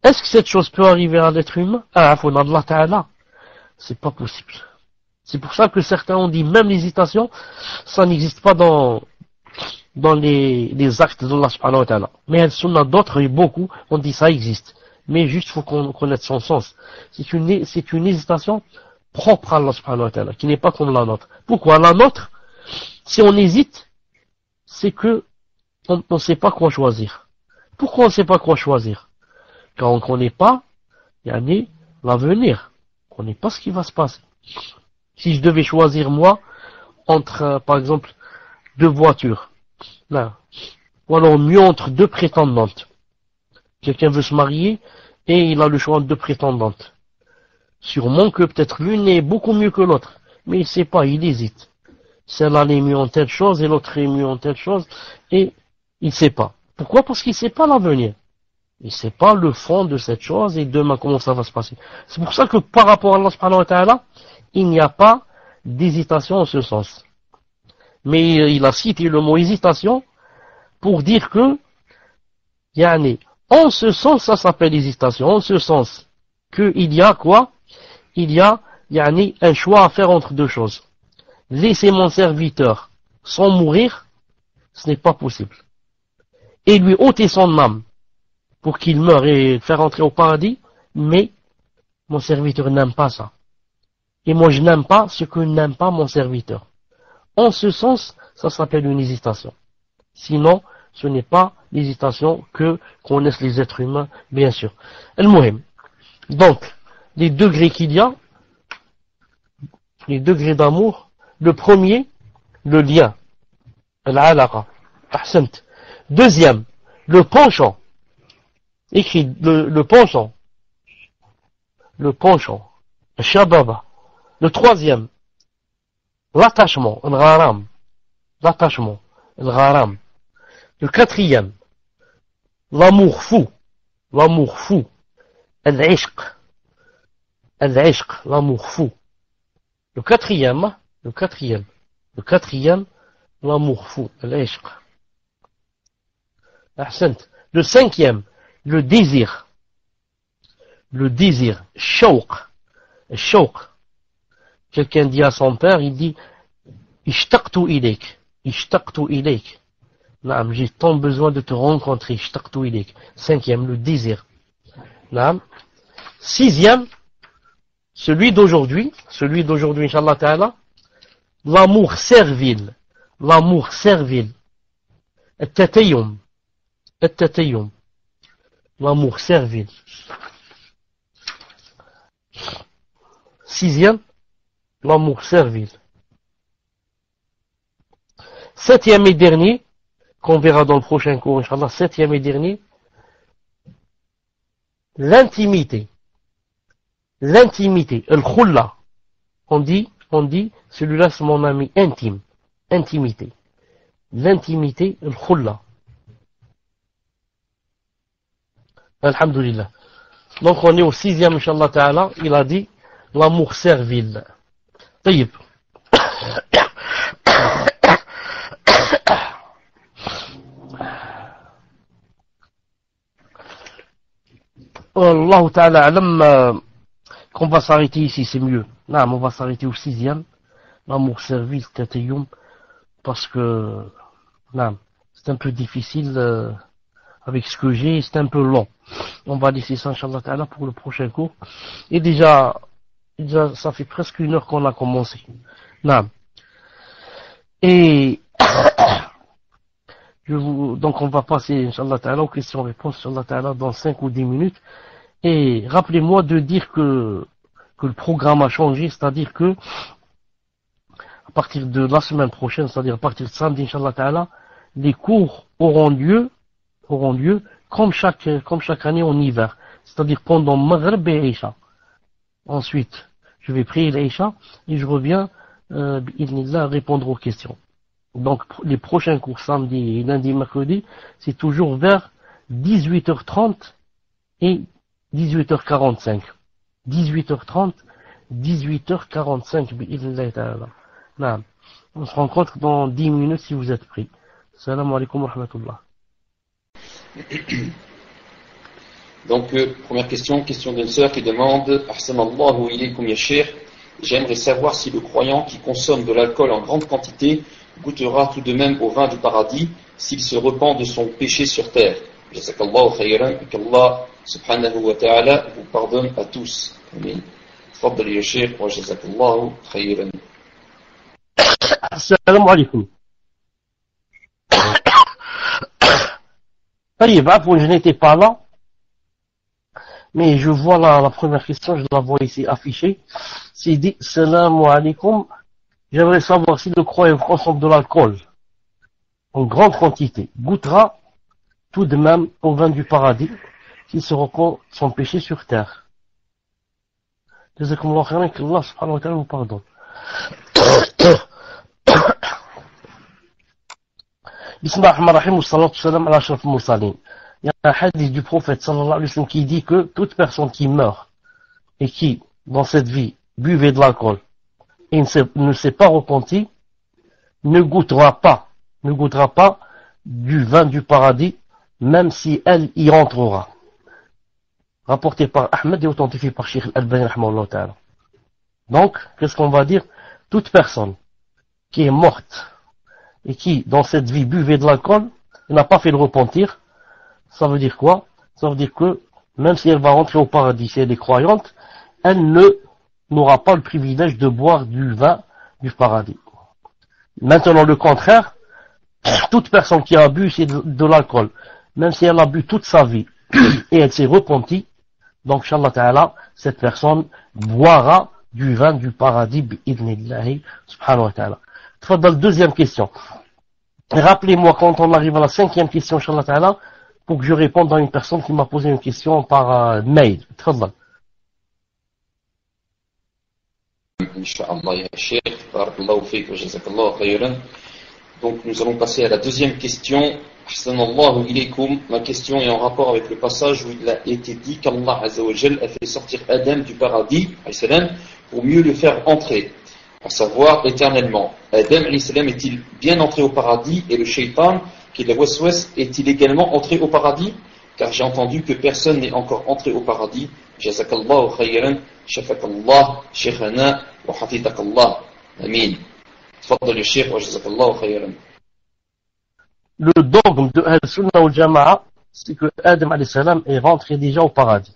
Est-ce que cette chose peut arriver à l'être humain? Allah ta'ala. C'est pas possible. C'est pour ça que certains ont dit même l'hésitation, ça n'existe pas dans les actes d'Allah subhanahu wa ta'ala. Mais d'autres, et beaucoup, ont dit ça existe. Mais juste faut qu'on connaisse son sens. C'est une hésitation propre à Allah subhanahu wa ta'ala, qui n'est pas comme la nôtre. Pourquoi? La nôtre, si on hésite, c'est que on ne sait pas quoi choisir. Pourquoi on ne sait pas quoi choisir? Car on ne connaît pas, l'avenir. On ne connaît pas ce qui va se passer. Si je devais choisir moi, entre, par exemple, deux voitures, là, ou alors mieux entre deux prétendantes. Quelqu'un veut se marier, et il a le choix entre deux prétendantes. Sûrement que peut-être l'une est beaucoup mieux que l'autre, mais il ne sait pas, il hésite. Celle-là est mieux en telle chose, et l'autre est mieux en telle chose, et il ne sait pas. Pourquoi? Parce qu'il ne sait pas l'avenir. Il ne sait pas le fond de cette chose, et demain comment ça va se passer. C'est pour ça que par rapport à Allah subhanahu wa ta'ala, il n'y a pas d'hésitation en ce sens. Mais il a cité le mot hésitation pour dire que, en ce sens, ça s'appelle hésitation, en ce sens qu'il y a quoi? Il y a, un choix à faire entre deux choses. Laisser mon serviteur sans mourir, ce n'est pas possible. Et lui ôter son âme pour qu'il meure et faire entrer au paradis, mais mon serviteur n'aime pas ça. Et moi je n'aime pas ce que n'aime pas mon serviteur. En ce sens, ça s'appelle une hésitation. Sinon, ce n'est pas l'hésitation que connaissent les êtres humains, bien sûr. Al-Muhim. Donc, les degrés qu'il y a, les degrés d'amour, le premier, le lien. Al-alaqa. Ahsant. Deuxième, le penchant. Écrit le penchant. Le penchant. Shababa. Le troisième, l'attachement. Al-gharam. L'attachement. Al-gharam. Le quatrième, l'amour fou. L'amour fou. Al-ishq. Al-ishq. L'amour fou. Le quatrième, l'amour fou. Al-ishq. Ahsant. Le cinquième, le désir. Le désir. Shawq. Shawq. Quelqu'un dit à son père, il dit, Ishtaqtu ilayk. Ishtaqtu ilayk. Naam, j'ai tant besoin de te rencontrer. Ishtaqtu ilayk. Cinquième, le désir. Naam. Sixième, celui d'aujourd'hui, Inch'Allah Ta'ala, l'amour servile. L'amour servile. At-tatayyum. At-tatayyum. L'amour servile. Sixième, l'amour servile. septième et dernier, qu'on verra dans le prochain cours, Inch'Allah, septième et dernier, l'intimité, al-khulla, on dit, celui-là c'est mon ami intime, intimité, l'intimité, al-khulla. Alhamdulillah. Donc on est au sixième, Inch'Allah Ta'ala, il a dit, l'amour servile. طيب. Allah Ta'ala alam, qu'on va s'arrêter ici, c'est mieux. Non, on va s'arrêter au sixième, l'amour servile, tatayum, parce que, non, c'est un peu difficile, avec ce que j'ai, c'est un peu long. On va laisser ça, Inch'Allah Ta'ala, pour le prochain cours. Et déjà, ça fait presque 1 heure qu'on a commencé. Non. Et, donc on va passer, Inch'Allah Ta'ala, aux questions-réponses, Inch'Allah Ta'ala, dans 5 ou 10 minutes. Et rappelez-moi de dire que le programme a changé, c'est-à-dire que, à partir de la semaine prochaine, c'est-à-dire à partir de samedi, Inch'Allah Ta'ala, les cours auront lieu comme chaque année en hiver, c'est-à-dire pendant Maghrib et Isha. Ensuite, je vais prier l'Isha et je reviens bi'idhnillah répondre aux questions. Donc les prochains cours samedi, lundi, mercredi, c'est toujours vers 18h30 et 18h45. 18h30, 18h45 bi'idhnillah ta'ala. Naam. On se rencontre dans 10 minutes si vous êtes prêts. Salam alaikum wa rahmatullah. Donc, première question d'une sœur qui demande Ahsanallahu ilaykum ya Cheikh, j'aimerais savoir si le croyant qui consomme de l'alcool en grande quantité goûtera tout de même au vin du paradis s'il se repent de son péché sur terre. Jazakallahu khayran, qu'Allah subhanahu wa ta'ala vous pardonne à tous. Amin. Tfaddal ya Cheikh wa jazakallahu khayran. Assalamu alaikum. Je n'étais pas là, mais je vois la première question, je la vois ici affichée. C'est dit, Salam alaikum, j'aimerais savoir si le croyant consomme de l'alcool en grande quantité, goûtera tout de même au vin du paradis, s'il se repent son péché sur terre. Jazakumullah khairan, qu'Allah subhanahu wa ta'ala vous pardonne. Bismillahirrahmanirrahim, wa salatu salam ala ashraf al-mursalin. Il y a un hadith du prophète sallallahu alayhi wa sallam qui dit que toute personne qui meurt et qui, dans cette vie, buvait de l'alcool et ne s'est pas repenti, ne goûtera pas du vin du paradis, même si elle y rentrera. Rapporté par Ahmed et authentifié par Cheikh Al-Albani rahimahullah ta'ala. Donc, qu'est-ce qu'on va dire? Toute personne qui est morte et qui, dans cette vie, buvait de l'alcool, et n'a pas fait le repentir, ça veut dire quoi? Ça veut dire que, même si elle va rentrer au paradis, si elle est croyante, elle n'aura pas le privilège de boire du vin du paradis. Maintenant, le contraire, toute personne qui a bu de l'alcool, même si elle a bu toute sa vie, et elle s'est repentie, donc, Inch'Allah Ta'ala, cette personne boira du vin du paradis, bi'idhnillahi, subhanahu wa ta'ala. Deuxième question. Rappelez-moi quand on arrive à la 5e question, Inch'Allah Ta'ala, pour que je réponde à une personne qui m'a posé une question par mail. Tfadal. Inch'Allah ya Cheikh, barakallahu fik wa jazakallahu khayran. Donc nous allons passer à la deuxième question. Ahsanallahu ilaykum. Ma question est en rapport avec le passage où il a été dit qu'Allah Azza wa Jal a fait sortir Adam du paradis, pour mieux le faire entrer, à savoir éternellement. Adam est-il bien entré au paradis et le shaitan, qui est la waswas, est-il également entré au paradis? Car j'ai entendu que personne n'est encore entré au paradis. Jazakallahu khayran, shafakallah, shaykhana, wa hafidhakallah. Amin. Tfaddal ya Cheikh wa jazakallahu khayran. Le dogme de Al-Sunnah al-Jama'a, c'est que Adam alayhi salam est rentré déjà au paradis.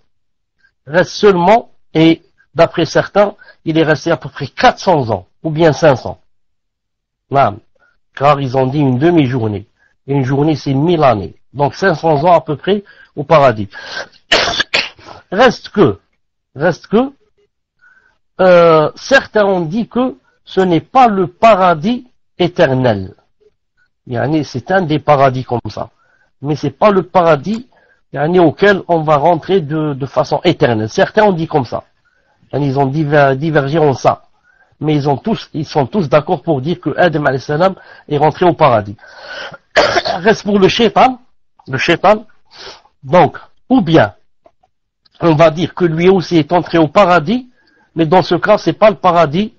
Reste seulement, et d'après certains, il est resté à peu près 400 ans, ou bien 500. Non, car ils ont dit une demi-journée. Et une journée, c'est 1000 années. Donc 500 ans à peu près au paradis. Reste que, certains ont dit que ce n'est pas le paradis éternel. c'est un des paradis comme ça. Mais c'est pas le paradis auquel on va rentrer de façon éternelle. Certains ont dit comme ça. Ils ont divergé en ça. Mais ils sont tous d'accord pour dire que Adam alayhi salam est rentré au paradis. Reste pour le shaitan. Donc, ou bien, on va dire que lui aussi est entré au paradis, mais dans ce cas, c'est pas le paradis,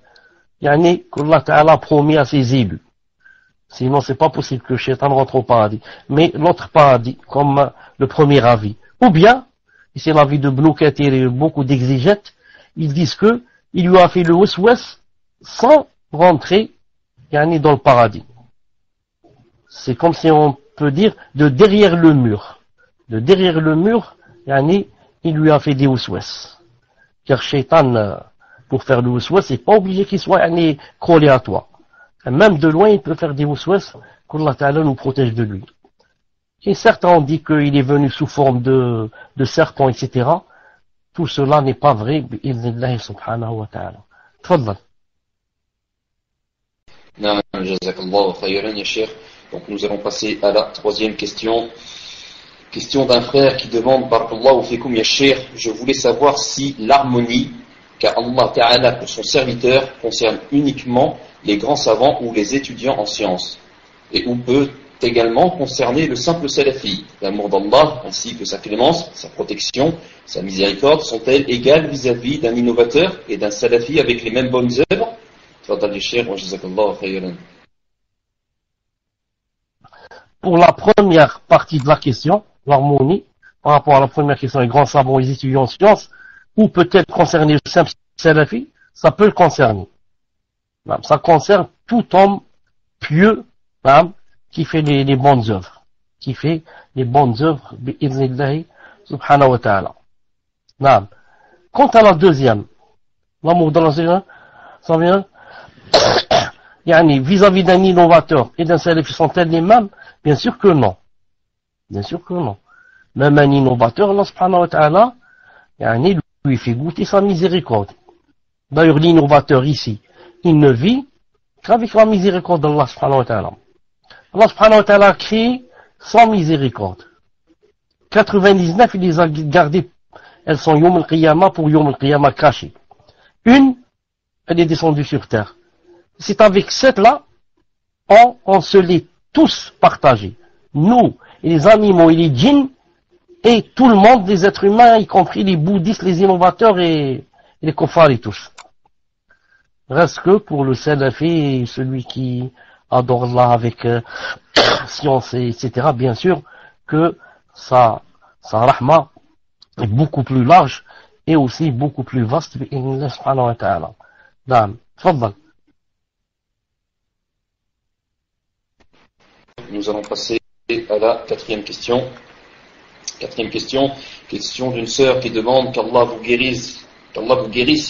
qu'Allah Ta'ala a promis à ses élus. Sinon, c'est pas possible que le shaitan rentre au paradis. Mais l'autre paradis, comme le premier avis. Ou bien, et c'est l'avis de Ibn Kathir et beaucoup d'exégètes, ils disent que il lui a fait le waswas sans rentrer, dans le paradis. C'est comme si on peut dire de derrière le mur. De derrière le mur, il lui a fait des waswas. Car shaitan, pour faire le waswas, c'est pas obligé qu'il soit, collé à toi. Même de loin, il peut faire des waswas, qu'Allah Ta'ala nous protège de lui. Et certains ont dit qu'il est venu sous forme de serpent, etc. Tout cela n'est pas vrai, bi'idhnillahi subhanahu wa ta'ala. Tfaddal. Non, jazakallahu khayran, ya cheikh. Donc nous allons passer à la troisième question. Question d'un frère qui demande, barakallahu fikum ya cheikh, je voulais savoir si l'harmonie qu'Allah Ta'ala pour son serviteur concerne uniquement les grands savants ou les étudiants en sciences, et ou peut également concerner le simple salafi. L'amour d'Allah ainsi que sa clémence, sa protection, sa miséricorde sont-elles égales vis-à-vis d'un innovateur et d'un salafi avec les mêmes bonnes œuvres? Pour la première partie de la question, l'harmonie, par rapport à la première question, les grands savants et les étudiants en sciences, ou peut-être concerner le simple salafi, ça peut le concerner. Ça concerne tout homme pieux, qui fait les bonnes œuvres. Qui fait les bonnes œuvres, bi'idhnillahi subhanahu wa ta'ala. Quant à la deuxième, l'amour de l'enseignant, ça vient, vis-à-vis d'un innovateur et d'un salafi sont-elles les mêmes? Bien sûr que non. Bien sûr que non. Même un innovateur, Allah subhanahu wa ta'ala, lui fait goûter sa miséricorde. D'ailleurs, l'innovateur ici, il ne vit qu'avec la miséricorde d'Allah subhanahu wa ta'ala. Allah subhanahu wa ta'ala a créé sans miséricorde. 99, il les a gardées. Elles sont Yom al-Qiyamah pour Yom al-Qiyamah cachées. Une, elle est descendue sur terre. C'est avec cette là, on se l'est tous partagés. Nous, et les animaux et les djinns, et tout le monde, les êtres humains, y compris les bouddhistes, les innovateurs et les kuffars et tous. Reste que pour le salafi, celui qui adore Allah avec science, etc., bien sûr que sa rahma est beaucoup plus large et aussi beaucoup plus vaste. Bi'idhnillah subhanahu wa ta'ala. Naam. Tfaddal. Nous allons passer à la quatrième question. Quatrième question, question d'une sœur qui demande qu'Allah vous guérisse,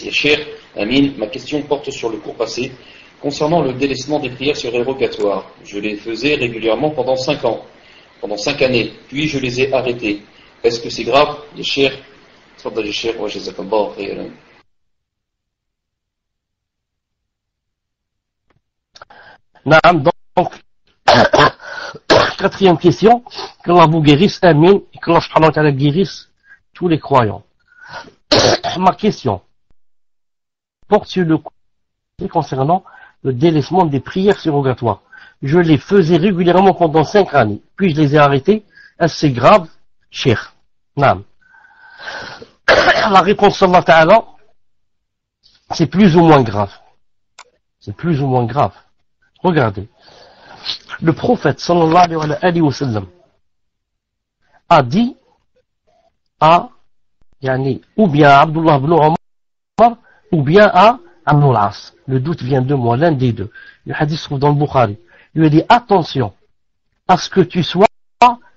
ya cheikh. Amin. Ma question porte sur le cours passé concernant le délaissement des prières surérogatoires. Je les faisais régulièrement pendant 5 ans, pendant 5 années, puis je les ai arrêtés. Est-ce que c'est grave, ya cheikh? Tfaddal ya cheikh, wa jazakallahu khayran. Naam, donc, quatrième question, qu'Allah vous guérisse, amin, et qu'Allah subhanahu wa ta'ala guérisse tous les croyants. Ma question porte sur le concernant le délaissement des prières surrogatoires. Je les faisais régulièrement pendant 5 années, puis je les ai arrêtés. Est-ce que c'est grave, cher? Naam. La réponse d'Allah Ta'ala, c'est plus ou moins grave. C'est plus ou moins grave. Regardez. Le prophète sallallahu alayhi wa sallam a dit à ou bien à Abdullah ibn Omar ou bien à Amr al-As. Le doute vient de moi, l'un des deux. Le hadith se trouve dans le Bukhari. Il lui a dit attention à ce que tu sois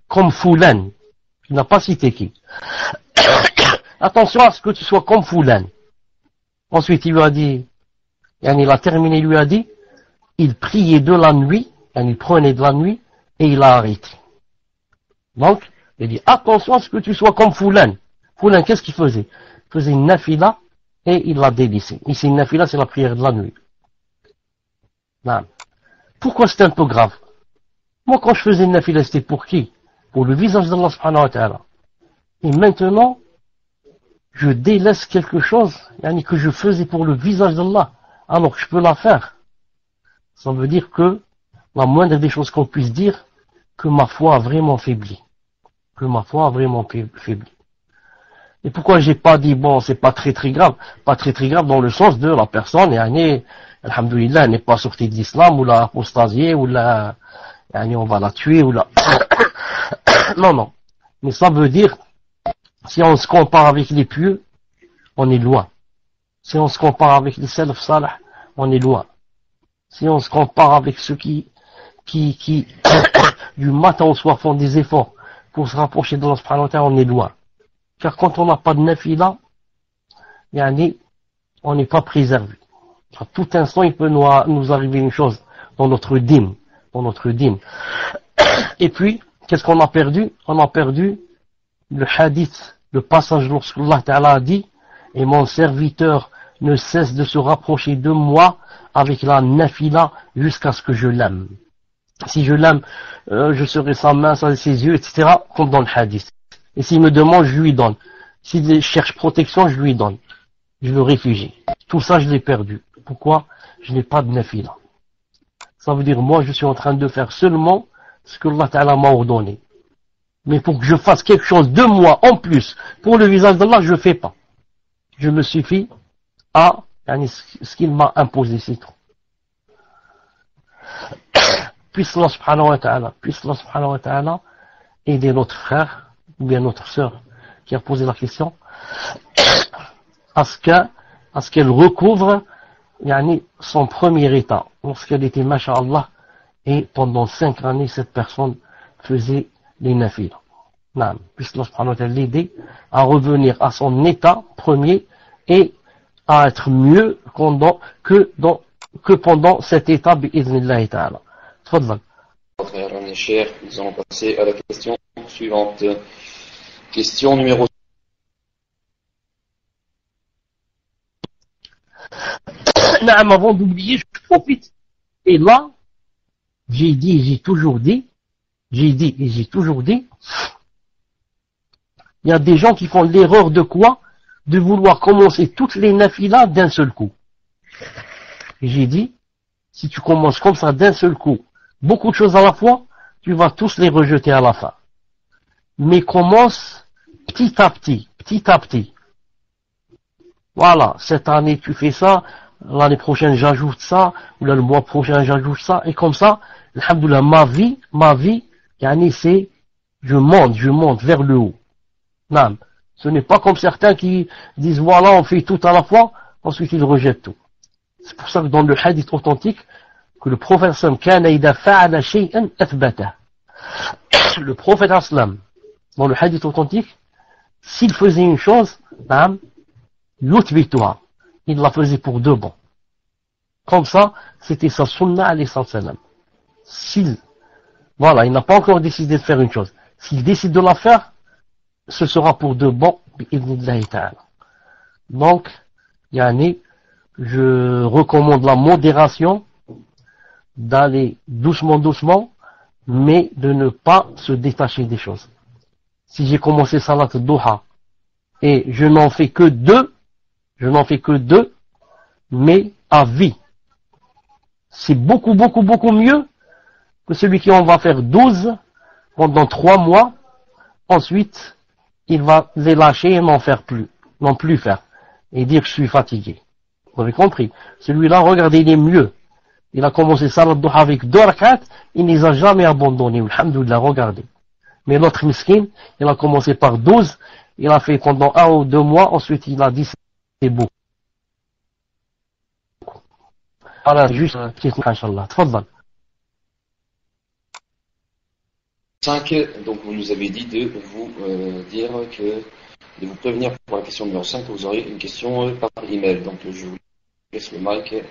comme Foulan. Il n'a pas cité qui. Attention à ce que tu sois comme Foulan. Ensuite il lui a dit, il a terminé, il lui a dit, il priait de la nuit, il prenait de la nuit et il a arrêté. Donc, il dit attention à ce que tu sois comme Foulan. Foulan, qu'est-ce qu'il faisait? Il faisait une nafila et il l'a délaissé. Ici, une nafila, c'est la prière de la nuit. Non. Pourquoi c'est un peu grave? Moi, quand je faisais une nafila, c'était pour qui? Pour le visage d'Allah subhanahu wa ta'ala. Et maintenant, je délaisse quelque chose, que je faisais pour le visage d'Allah, alors que je peux la faire. Ça veut dire que la moindre des choses qu'on puisse dire, que ma foi a vraiment faibli. Que ma foi a vraiment faibli. Et pourquoi j'ai pas dit, bon, c'est pas très très grave. Pas très très grave dans le sens de la personne, alhamdoulilah, elle n'est pas sortie de l'islam, ou la apostasiée, ou la, on va la tuer, ou la... Non, non. Mais ça veut dire, si on se compare avec les pieux, on est loin. Si on se compare avec les salaf salih, on est loin. Si on se compare avec ceux qui du matin au soir font des efforts pour se rapprocher de Allah subhanahu wa ta'ala, on est loin. Car quand on n'a pas de nafila, on n'est pas préservé. À tout instant, il peut nous arriver une chose dans notre dîme. Et puis, qu'est-ce qu'on a perdu? On a perdu le hadith, le passage lorsque Allah Ta'ala a dit, et mon serviteur ne cesse de se rapprocher de moi avec la nafila jusqu'à ce que je l'aime. Si je l'aime, je serai sa main, ses yeux, etc., comme dans le hadith. Et s'il me demande, je lui donne. S'il cherche protection, je lui donne. Je le réfugie. Tout ça, je l'ai perdu. Pourquoi? Je n'ai pas de nafila. Ça veut dire, moi, je suis en train de faire seulement ce que Allah Ta'ala m'a ordonné. Mais pour que je fasse quelque chose de moi en plus, pour le visage d'Allah, je ne fais pas. Je me suffis à ce qu'il m'a imposé, c'est tout. Puisse Allah subhanahu wa ta'ala aider notre frère ou bien notre sœur qui a posé la question à ce qu'elle recouvre son premier état lorsqu'elle était masha'Allah et pendant 5 années cette personne faisait les nafila. Puisse Allah subhanahu wa ta'ala l'aider à revenir à son état premier et à être mieux que pendant cet état bi'idhnillahi ta'ala. Tfadlal. Nous allons passer à la question suivante. Question numéro 5. Avant d'oublier, je profite. Et là, j'ai toujours dit, il y a des gens qui font l'erreur de quoi? De vouloir commencer toutes les nafilas d'un seul coup. Et j'ai dit, si tu commences comme ça d'un seul coup, beaucoup de choses à la fois, tu vas tous les rejeter à la fin. Mais commence petit à petit. Voilà, cette année tu fais ça, l'année prochaine j'ajoute ça, ou là, le mois prochain j'ajoute ça, et comme ça, alhamdoulilah, ma vie, c'est, je monte vers le haut. Non, ce n'est pas comme certains qui disent, voilà, on fait tout à la fois, ensuite ils rejettent tout. C'est pour ça que dans le hadith authentique, que le prophète sallam kana idha fa'ala shay'an athbatah. Le prophète sallam, dans le hadith authentique, s'il faisait une chose, l'uthbituha, il la faisait pour de bon. Comme ça, c'était sa sunna alayhi sallam. Voilà, il n'a pas encore décidé de faire une chose. S'il décide de la faire, ce sera pour de bon, bi'idhnillahi ta'ala. Donc, je recommande la modération, d'aller doucement, mais de ne pas se détacher des choses. Si j'ai commencé salat duha, et je n'en fais que 2, mais à vie, c'est beaucoup mieux que celui qui en va faire 12 pendant 3 mois, ensuite, il va les lâcher et n'en plus faire, et dire je suis fatigué. Vous avez compris? Celui-là, regardez, il est mieux. Il a commencé salat duha avec 2 rak'at, il ne les a jamais abandonnés. Alhamdoulilah, regardez. Mais l'autre miskin, il a commencé par 12, il a fait pendant 1 ou 2 mois, ensuite il a dit c'est beau. Voilà, juste, Inch'Allah. Tfadal. 5, donc vous nous avez dit de vous de vous prévenir pour la question numéro 5 que vous aurez une question par email. Donc je vous laisse le mic.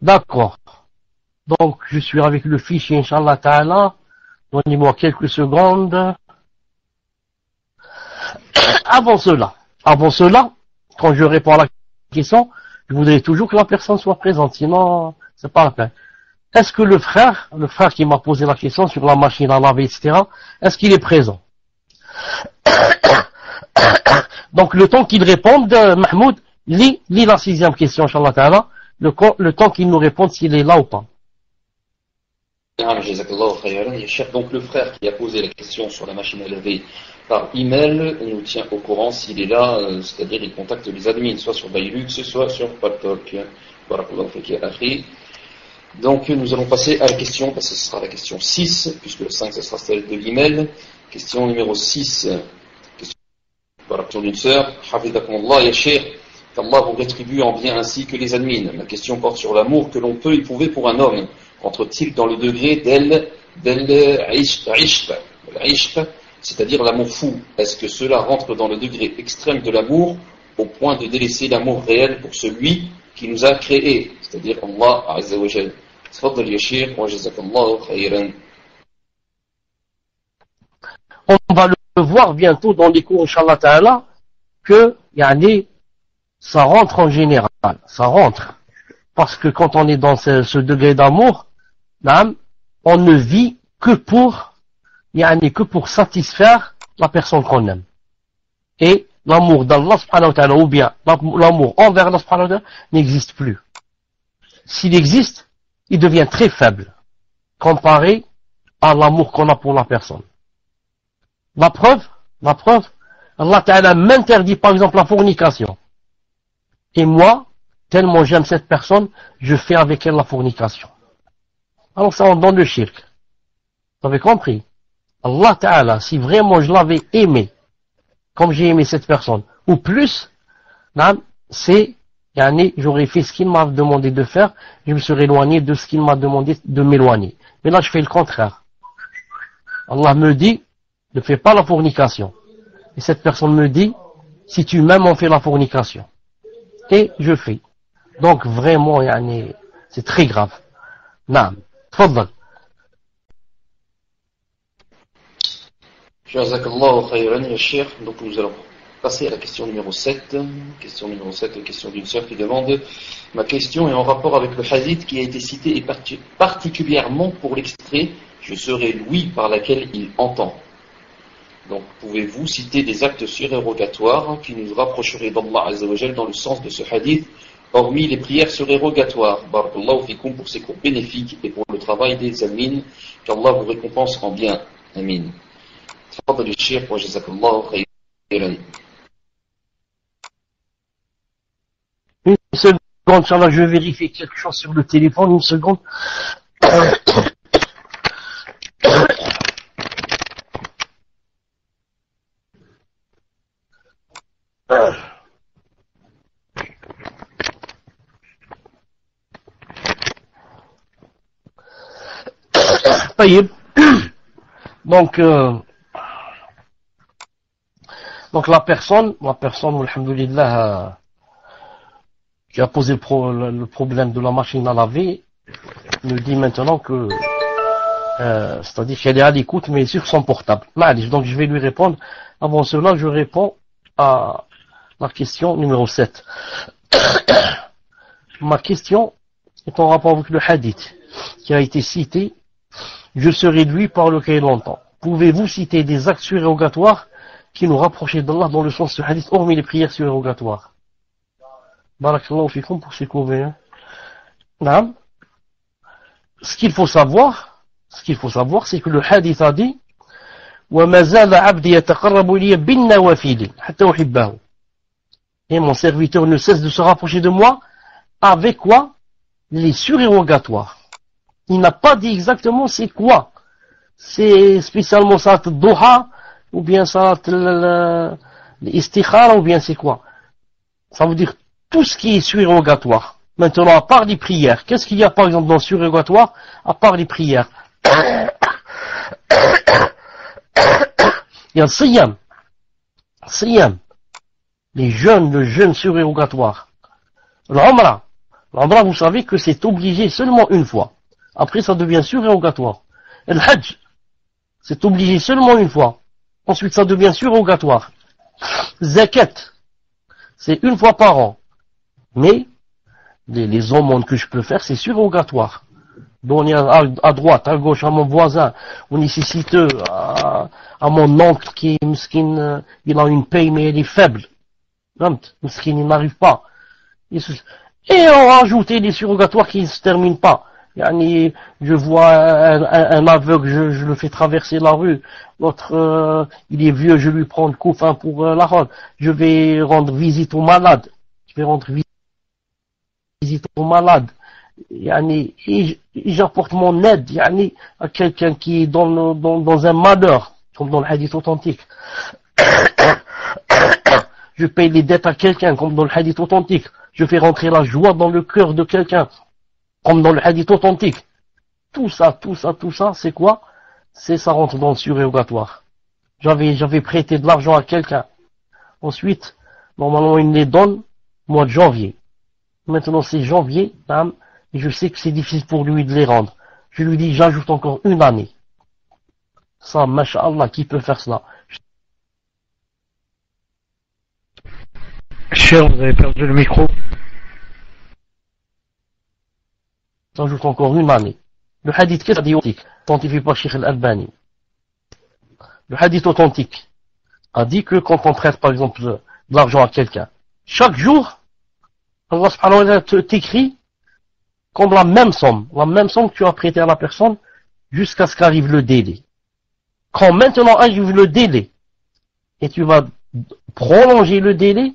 D'accord. Donc je suis avec le fichier Inch'Allah Ta'ala. Donnez-moi quelques secondes. Avant cela, quand je réponds à la question, je voudrais toujours que la personne soit présente, sinon c'est pas la peine. est-ce que le frère qui m'a posé la question sur la machine à laver, etc., est-ce qu'il est présent? Donc le temps qu'il réponde, Mahmoud, lis la 6e question, Inch'Allah Ta'ala, le temps qu'il nous réponde s'il est là ou pas. Donc le frère qui a posé la question sur la machine à laver par email nous tient au courant s'il est là, c'est-à-dire il contacte les admins, soit sur Bailux, soit sur Paltalk. Donc nous allons passer à la question, parce que ce sera la question 6, puisque le 5 ce sera celle de l'email. Question numéro 6, question d'une sœur, Hafidhakumullah ya Cheikh, qu'Allah vous rétribue en bien ainsi que les admins. La question porte sur l'amour que l'on peut éprouver pour un homme. Entre-t-il dans le degré d'al-ishq, c'est-à-dire l'amour fou? Est-ce que cela rentre dans le degré extrême de l'amour au point de délaisser l'amour réel pour celui qui nous a créés, c'est-à-dire Allah Azza wa Jal? Tfaddal ya Cheikh wa jazakallahu khayran. On va le voir bientôt dans les cours, Inch'Allah Ta'ala, que ça rentre en général, ça rentre. Parce que quand on est dans ce degré d'amour, on ne vit que pour satisfaire la personne qu'on aime. Et l'amour d'Allah subhanahu wa ta'ala, ou bien l'amour envers Allah subhanahu wa ta'ala, n'existe plus. S'il existe, il devient très faible, comparé à l'amour qu'on a pour la personne. La preuve, Allah Ta'ala m'interdit par exemple la fornication. Et moi, tellement j'aime cette personne, je fais avec elle la fornication. Alors ça rentre dans le shirk. Vous avez compris? Allah Ta'ala, si vraiment je l'avais aimé, comme j'ai aimé cette personne, ou plus, j'aurais fait ce qu'il m'a demandé de faire, je me serais éloigné de ce qu'il m'a demandé de m'éloigner. Mais là, je fais le contraire. Allah me dit, ne fais pas la fornication. Et cette personne me dit, si tu m'aimes, on fait la fornication. Et je fais. Donc vraiment, c'est très grave. Naam. Tfaddal. Jazakallahu khayran ya Cheikh. Donc nous allons passer à la question numéro 7. Question numéro 7, question d'une sœur qui demande: ma question est en rapport avec le hadith qui a été cité et particulièrement pour l'extrait je serai l'ouïe par laquelle il entend. Donc pouvez-vous citer des actes surérogatoires qui nous rapprocheraient d'Allah Azza wa Jal dans le sens de ce hadith, hormis les prières surérogatoires? Barakallahu fikum pour ces cours bénéfiques et pour le travail des amines, qu'Allah vous récompense en bien. Amin. Tfaddal Cheikh wa jazakallahu khayran. Une seconde, Inch'Allah, je vais vérifier quelque chose sur le téléphone, une seconde. Donc la personne, alhamdoulilah, qui a posé le problème de la machine à laver, me dit maintenant que, c'est-à-dire qu'elle est à l'écoute, mais sur son portable. Donc je vais lui répondre. Avant cela, je réponds à la question numéro 7. Ma question est en rapport avec le hadith qui a été cité. Je serai lui par lequel on entend. Pouvez-vous citer des actes surérogatoires qui nous rapprochaient d'Allah dans le sens du hadith, hormis les prières surérogatoires? Barakallahu fikum pour ces cours. Naam. Ce qu'il faut savoir, c'est que le hadith a dit: وَمَا زَالَ عَبْدِي يَتَقَرَّبُ إِلَيَّ بِالنَّوَافِلِ حَتَّى أُحِبَّهُ. Et mon serviteur ne cesse de se rapprocher de moi avec quoi? Les surérogatoires. Il n'a pas dit exactement c'est quoi. C'est spécialement salat al-duha, ou bien salat al-istikhara, ou bien c'est quoi. Ça veut dire tout ce qui est surérogatoire. Maintenant, à part les prières, qu'est-ce qu'il y a par exemple dans surérogatoire, à part les prières? Il y a le siyam. Le jeûne surérogatoire. L'umrah, vous savez que c'est obligé seulement une fois. Après, ça devient surérogatoire. Le hajj, c'est obligé seulement une fois. Ensuite, ça devient surérogatoire. Zakat, c'est une fois par an. Mais, les aumônes que je peux faire, c'est surérogatoire. donner à droite, à gauche, à mon voisin, au nécessiteux, à mon oncle qui est miskin, il a une paye mais elle est faible. Miskin, il n'arrive pas. Et on rajoutait des surrogatoires qui ne se terminent pas. Yani, je vois un aveugle, je le fais traverser la rue. L'autre, il est vieux, je lui prends le couffin pour la rendre. Je vais rendre visite aux malades. Yani, et j'apporte mon aide yani, à quelqu'un qui est dans un malheur, comme dans le hadith authentique. Je paye les dettes à quelqu'un, comme dans le hadith authentique. Je fais rentrer la joie dans le cœur de quelqu'un, comme dans le hadith authentique. Tout ça, c'est quoi? C'est ça rentre dans le surérogatoire. J'avais prêté de l'argent à quelqu'un. Ensuite, normalement, il me les donne mois de janvier. Maintenant, c'est janvier, et je sais que c'est difficile pour lui de les rendre. Je lui dis, j'ajoute encore une année. Ça, masha'Allah, qui peut faire cela? Cher, vous avez perdu le micro. J'ajoute encore une année. Le hadith qu'est-ce qu'il dit authentifié par Cheikh Al-Albani. Le hadith authentique a dit que quand on prête par exemple de l'argent à quelqu'un, chaque jour, Allah subhanahu wa ta'ala t'écrit comme la même somme que tu as prêté à la personne jusqu'à ce qu'arrive le délai. Quand maintenant arrive le délai et tu vas prolonger le délai,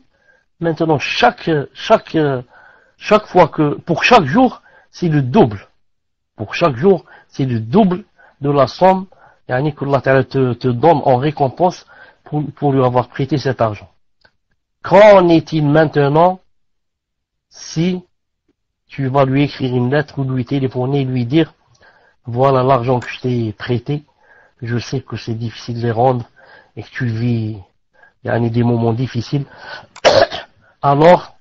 maintenant chaque fois que, pour chaque jour, c'est le double. Pour chaque jour, c'est le double de la somme que Allah Ta'ala te donne en récompense pour lui avoir prêté cet argent. Qu'en est-il maintenant si tu vas lui écrire une lettre ou lui téléphoner et lui dire voilà l'argent que je t'ai prêté, je sais que c'est difficile de les rendre et que tu vis des moments difficiles, alors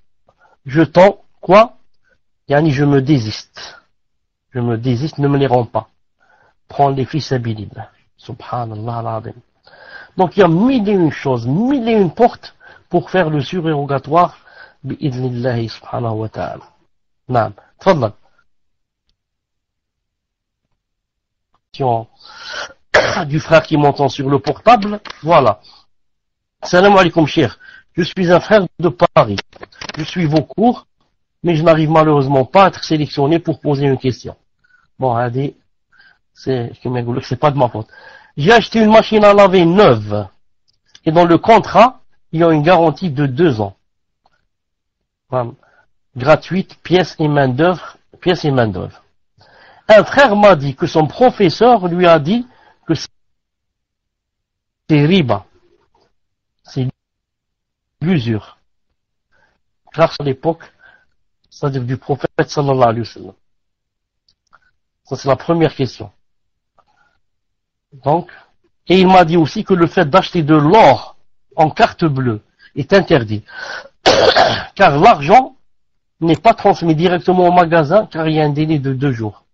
je me désiste. Ne me les rends pas. Prends les fils habilillah. Subhanallah al-azim. Donc il y a mille et une choses, mille et une portes pour faire le surérogatoire bi'idhnillahi subhanahu wa ta'ala. Naam. Tfaddal. Du frère qui m'entend sur le portable. Voilà. Salam alaikum cher. Je suis un frère de Paris. Je suis vos cours, mais je n'arrive malheureusement pas à être sélectionné pour poser une question. Bon, allez, c'est pas de ma faute. J'ai acheté une machine à laver neuve. Et dans le contrat, il y a une garantie de 2 ans. Gratuite, pièces et main d'œuvre. Un frère m'a dit que son professeur lui a dit que c'est riba. C'est l'usure. Grâce à l'époque, c'est-à-dire du prophète sallallahu alayhi wa sallam. Ça c'est la première question. Donc, et il m'a dit aussi que le fait d'acheter de l'or en carte bleue est interdit. Car l'argent n'est pas transmis directement au magasin car il y a un délai de 2 jours.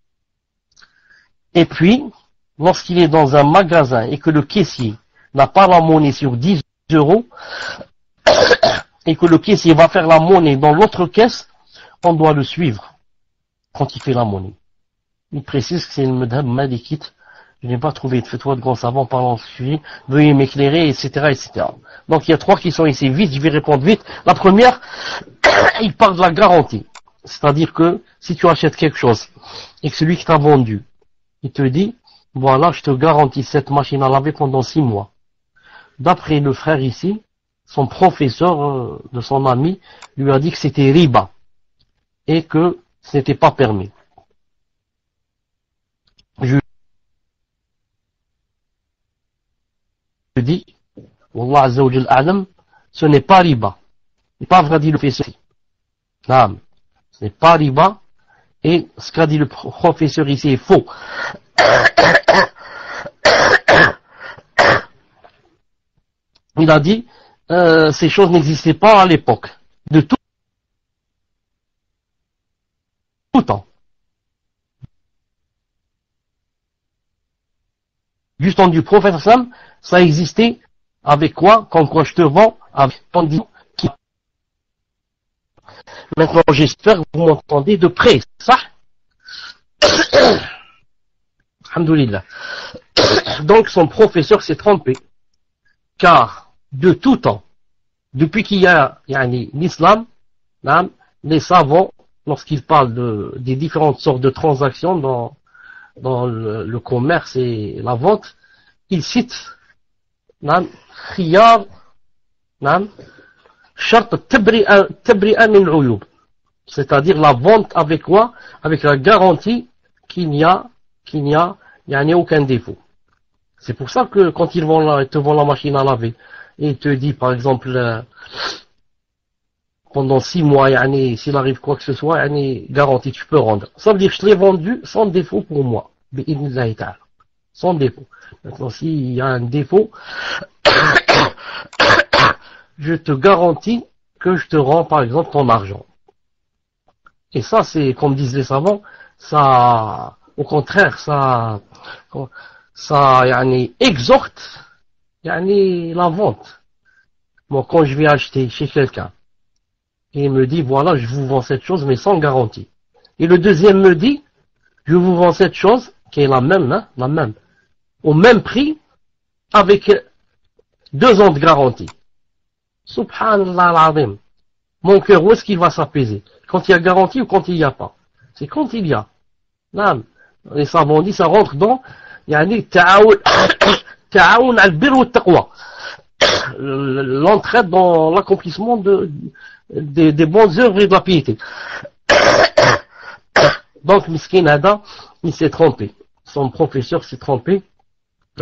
Et puis, lorsqu'il est dans un magasin et que le caissier n'a pas la monnaie sur 10 euros et que le caissier va faire la monnaie dans l'autre caisse, on doit le suivre quand il fait la monnaie. Il précise que c'est le madhab malikite. Je n'ai pas trouvé de fatwa de grand savant parlant de ce sujet. Veuillez m'éclairer, etc., etc. Donc il y a 3 qui sont ici. Vite, je vais répondre vite. La première, il parle de la garantie. C'est-à-dire que si tu achètes quelque chose et que celui qui t'a vendu, il te dit, voilà, je te garantis cette machine à laver pendant 6 mois. D'après le frère ici, son professeur de son ami lui a dit que c'était riba et que ce n'était pas permis. Je dis, Wallah Azza wa Jal a'lam, ce n'est pas riba. Il n'est pas vrai dit le professeur. Non, ce n'est pas riba et ce qu'a dit le professeur ici est faux. Il a dit, ces choses n'existaient pas à l'époque, de tout temps. Du temps du prophète, ça existait avec quoi? Quand quoi je te vends, avec ton dit. Maintenant, j'espère que vous m'entendez de près, ça? Alhamdulillah. Donc son professeur s'est trompé, car de tout temps, depuis qu'il y a l'islam, les savants, lorsqu'ils parlent des différentes sortes de transactions dans le commerce et la vente, ils citent khiyar, shart tabri'a min uyub, c'est-à-dire la vente avec quoi? Avec la garantie qu'il n'y a aucun défaut. C'est pour ça que quand ils te vendent la machine à laver, et ils te disent par exemple pendant 6 mois, s'il arrive quoi que ce soit, garantie, tu peux rendre. Ça veut dire que je l'ai vendu sans défaut pour moi. Sans défaut. Maintenant, s'il y a un défaut, je te garantis que je te rends par exemple ton argent. Et ça, c'est, comme disent les savants, ça, au contraire, ça exhorte la vente. Bon, quand je vais acheter chez quelqu'un, et il me dit, voilà, je vous vends cette chose, mais sans garantie. Et le deuxième me dit, je vous vends cette chose, qui est la même, au même prix, avec 2 ans de garantie. Subhanallah al-azim. Mon cœur, où est-ce qu'il va s'apaiser? Quand il y a garantie ou quand il n'y a pas? C'est quand il y a. Non. Les savants disent, ça rentre dans, ta'aoun al-bir wa taqwa. L'entraide dans l'accomplissement des bonnes œuvres et de la piété. Donc, Miskin Ada, il s'est trompé. Son professeur s'est trompé.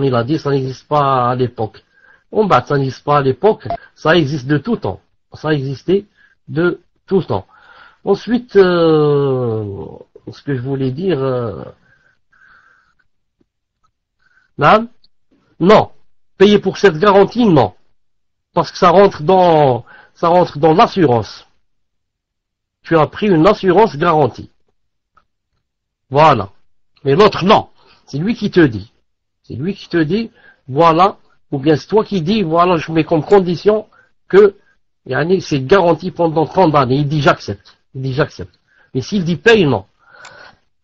Il a dit, ça n'existe pas à l'époque. Ça n'existe pas à l'époque, ça existe de tout temps. Ça existait de tout temps. Ensuite, ce que je voulais dire, non. Payer pour cette garantie, non. Parce que ça rentre dans l'assurance. Tu as pris une assurance garantie. Voilà. Mais l'autre, non. C'est lui qui te dit. C'est lui qui te dit, voilà, ou bien c'est toi qui dis, voilà, je mets comme condition que, c'est garanti pendant 30 années. Il dit, j'accepte. Mais s'il dit paye, non.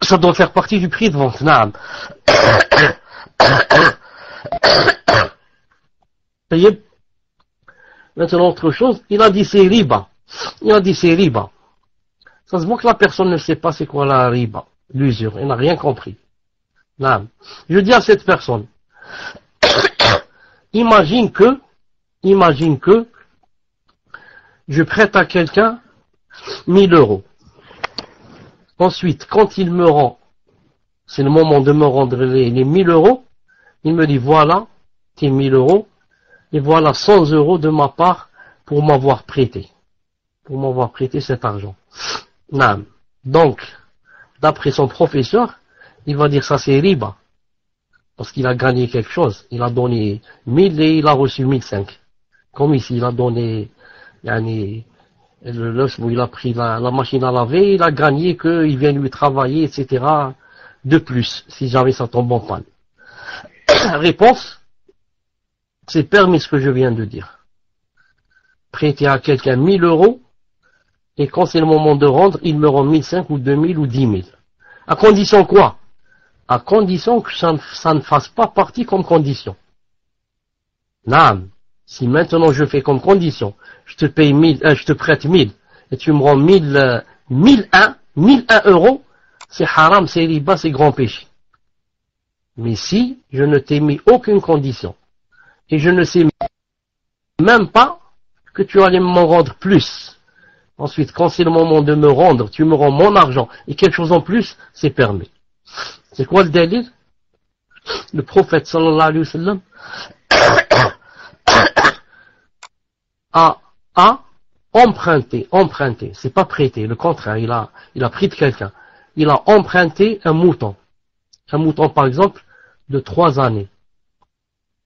Ça doit faire partie du prix de vente. Payez. Maintenant, autre chose, il a dit c'est riba. Ça se voit que la personne ne sait pas c'est quoi la riba, l'usure. Il n'a rien compris. Je dis à cette personne, imagine que je prête à quelqu'un 1000 euros. Ensuite, quand il me rend, c'est le moment de me rendre les 1000 euros, il me dit voilà, tes 1000 euros, et voilà 100 euros de ma part pour m'avoir prêté cet argent. Donc, d'après son professeur, il va dire ça c'est riba, parce qu'il a gagné quelque chose. Il a donné 1000 et il a reçu 1005. Comme ici, il a donné, il a pris la machine à laver, il a gagné qu'il vient lui travailler, etc. de plus, si jamais ça tombe en panne. Réponse, c'est permis ce que je viens de dire. Prêter à quelqu'un 1000 euros, et quand c'est le moment de rendre, il me rend 1005 ou 2000 ou 10 000. À condition quoi? À condition que ça ne fasse pas partie comme condition. Si maintenant je fais comme condition, je te paye 1000, je te prête 1000, et tu me rends 1001 euros, c'est haram, c'est riba, c'est grand péché. Mais si je ne t'ai mis aucune condition, et je ne sais même pas que tu allais m'en rendre plus, ensuite quand c'est le moment de me rendre, tu me rends mon argent, et quelque chose en plus, c'est permis. C'est quoi le délire? Le prophète sallallahu alayhi wa sallam a emprunté, c'est pas prêté, le contraire, il a pris de quelqu'un, il a emprunté un mouton par exemple de 3 années,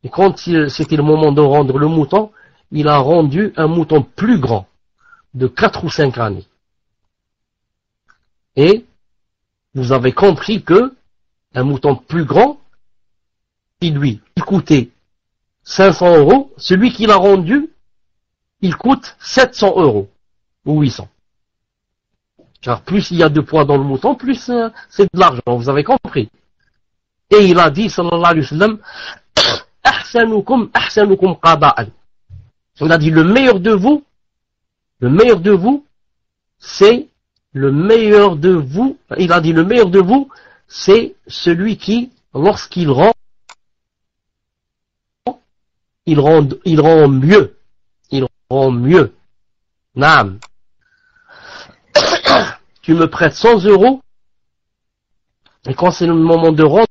et quand c'était le moment de rendre le mouton, il a rendu un mouton plus grand, de 4 ou 5 années, et vous avez compris que un mouton plus grand, il coûtait 500 euros, celui qui l'a rendu, il coûte 700 euros, ou 800. Car plus il y a de poids dans le mouton, plus c'est de l'argent, vous avez compris. Et il a dit, sallallahu alayhi wa sallam, ahsanukum qada'an. Il a dit, le meilleur de vous, c'est celui qui, lorsqu'il rend, il rend mieux. Naam. Tu me prêtes 100 euros, et quand c'est le moment de rendre,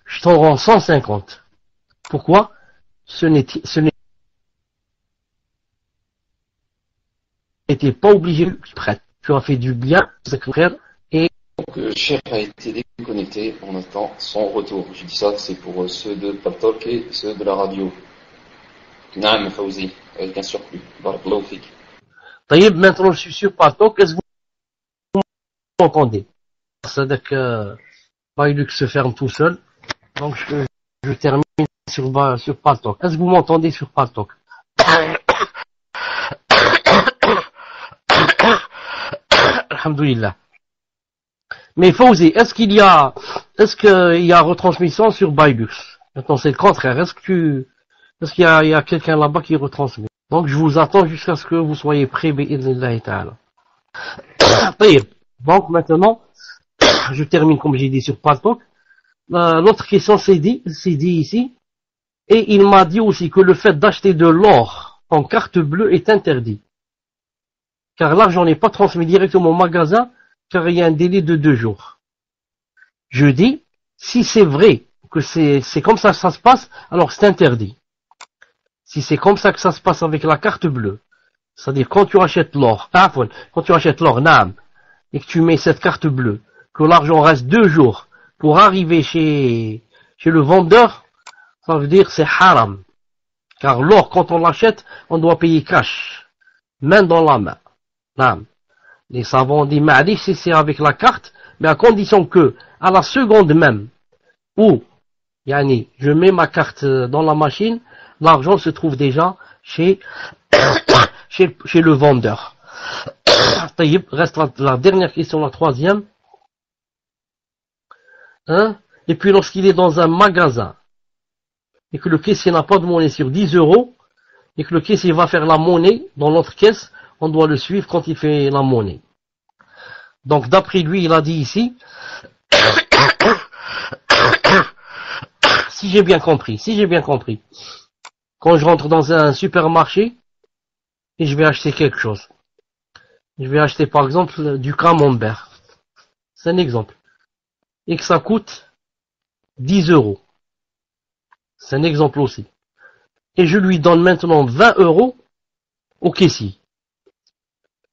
je t'en rends 150. Pourquoi? Ce n'était pas obligé que tu prêtes. Tu as fait du bien, frère, et... Donc, le chef a été déconnecté, on attend son retour. Je dis ça, c'est pour ceux de Paltalk et ceux de la radio. Naam Fawzi, avec un surplus. Barakallahu fik. Taïb, maintenant je suis sur Paltalk, est-ce que vous m'entendez? C'est-à-dire que Bailux se ferme tout seul, donc je termine sur Paltalk. Est-ce que vous m'entendez sur Paltalk? Alhamdulillah. Mais Fawzi, est-ce qu'il y a retransmission sur Bailux? Maintenant c'est le contraire, est-ce qu'il y a quelqu'un là-bas qui retransmet? Donc je vous attends jusqu'à ce que vous soyez prêts, bi'idhnillahi ta'ala. Donc maintenant, je termine comme j'ai dit sur Paltalk. L'autre question c'est dit ici, et il m'a dit aussi que le fait d'acheter de l'or en carte bleue est interdit. Car l'argent n'est pas transmis directement au magasin, car il y a un délai de 2 jours. Je dis, si c'est vrai que c'est comme ça que ça se passe, alors c'est interdit. Si c'est comme ça que ça se passe avec la carte bleue, c'est-à-dire quand tu achètes l'or, naam, et que tu mets cette carte bleue, que l'argent reste 2 jours pour arriver chez le vendeur, ça veut dire c'est haram. Car l'or, quand on l'achète, on doit payer cash, main dans la main. Naam. Les savants disent ma'ali, c'est avec la carte, mais à condition que, à la seconde même, où, je mets ma carte dans la machine, l'argent se trouve déjà chez le vendeur. Reste la dernière question, la troisième. Et puis lorsqu'il est dans un magasin, et que le caissier n'a pas de monnaie sur 10 euros, et que le caissier va faire la monnaie dans l'autre caisse, on doit le suivre quand il fait la monnaie. Donc d'après lui, il a dit ici, si j'ai bien compris, quand je rentre dans un supermarché, et je vais acheter quelque chose. Je vais acheter par exemple du camembert. C'est un exemple. Et que ça coûte 10 euros. C'est un exemple aussi. Et je lui donne maintenant 20 euros au caissier.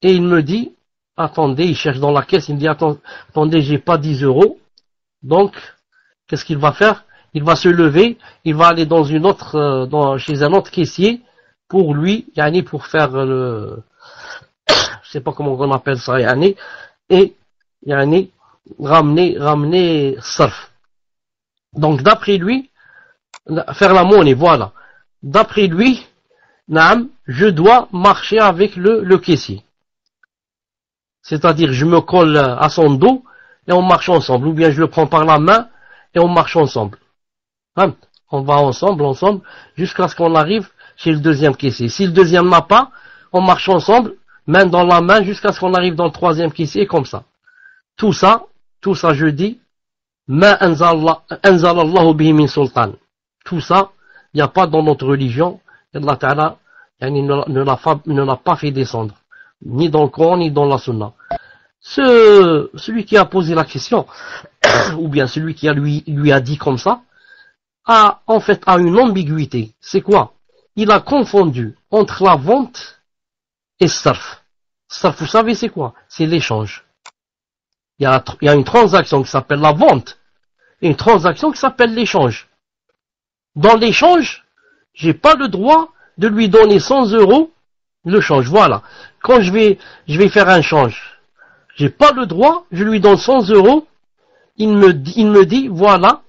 Et il me dit, attendez, il cherche dans la caisse, il me dit, attendez, j'ai pas 10 euros. Donc, qu'est-ce qu'il va faire? Il va se lever, il va aller dans chez un autre caissier pour lui, pour faire je sais pas comment on appelle ça, et, ramener sarf. Donc, d'après lui, faire la monnaie, voilà. D'après lui, je dois marcher avec le caissier. C'est-à-dire, je me colle à son dos et on marche ensemble. Ou bien je le prends par la main et on marche ensemble. On va ensemble, jusqu'à ce qu'on arrive chez le deuxième caissier. Si le deuxième n'a pas, on marche ensemble, main dans la main, jusqu'à ce qu'on arrive dans le troisième caissier, comme ça. Tout ça, je dis, ma anzalallahu bihi min sultan. Tout ça, il n'y a pas dans notre religion, Allah Ta'ala ne l'a pas fait descendre. Ni dans le Coran, ni dans la Sunna. Celui qui a posé la question, ou bien celui qui lui a dit comme ça, a une ambiguïté. C'est quoi? Il a confondu entre la vente et sarf. Sarf, vous savez c'est quoi? C'est l'échange. Il y a une transaction qui s'appelle la vente et une transaction qui s'appelle l'échange. Dans l'échange, j'ai pas le droit de lui donner 100 euros le change. Voilà. Quand je vais faire un change, j'ai pas le droit, je lui donne 100 euros, il me dit, voilà,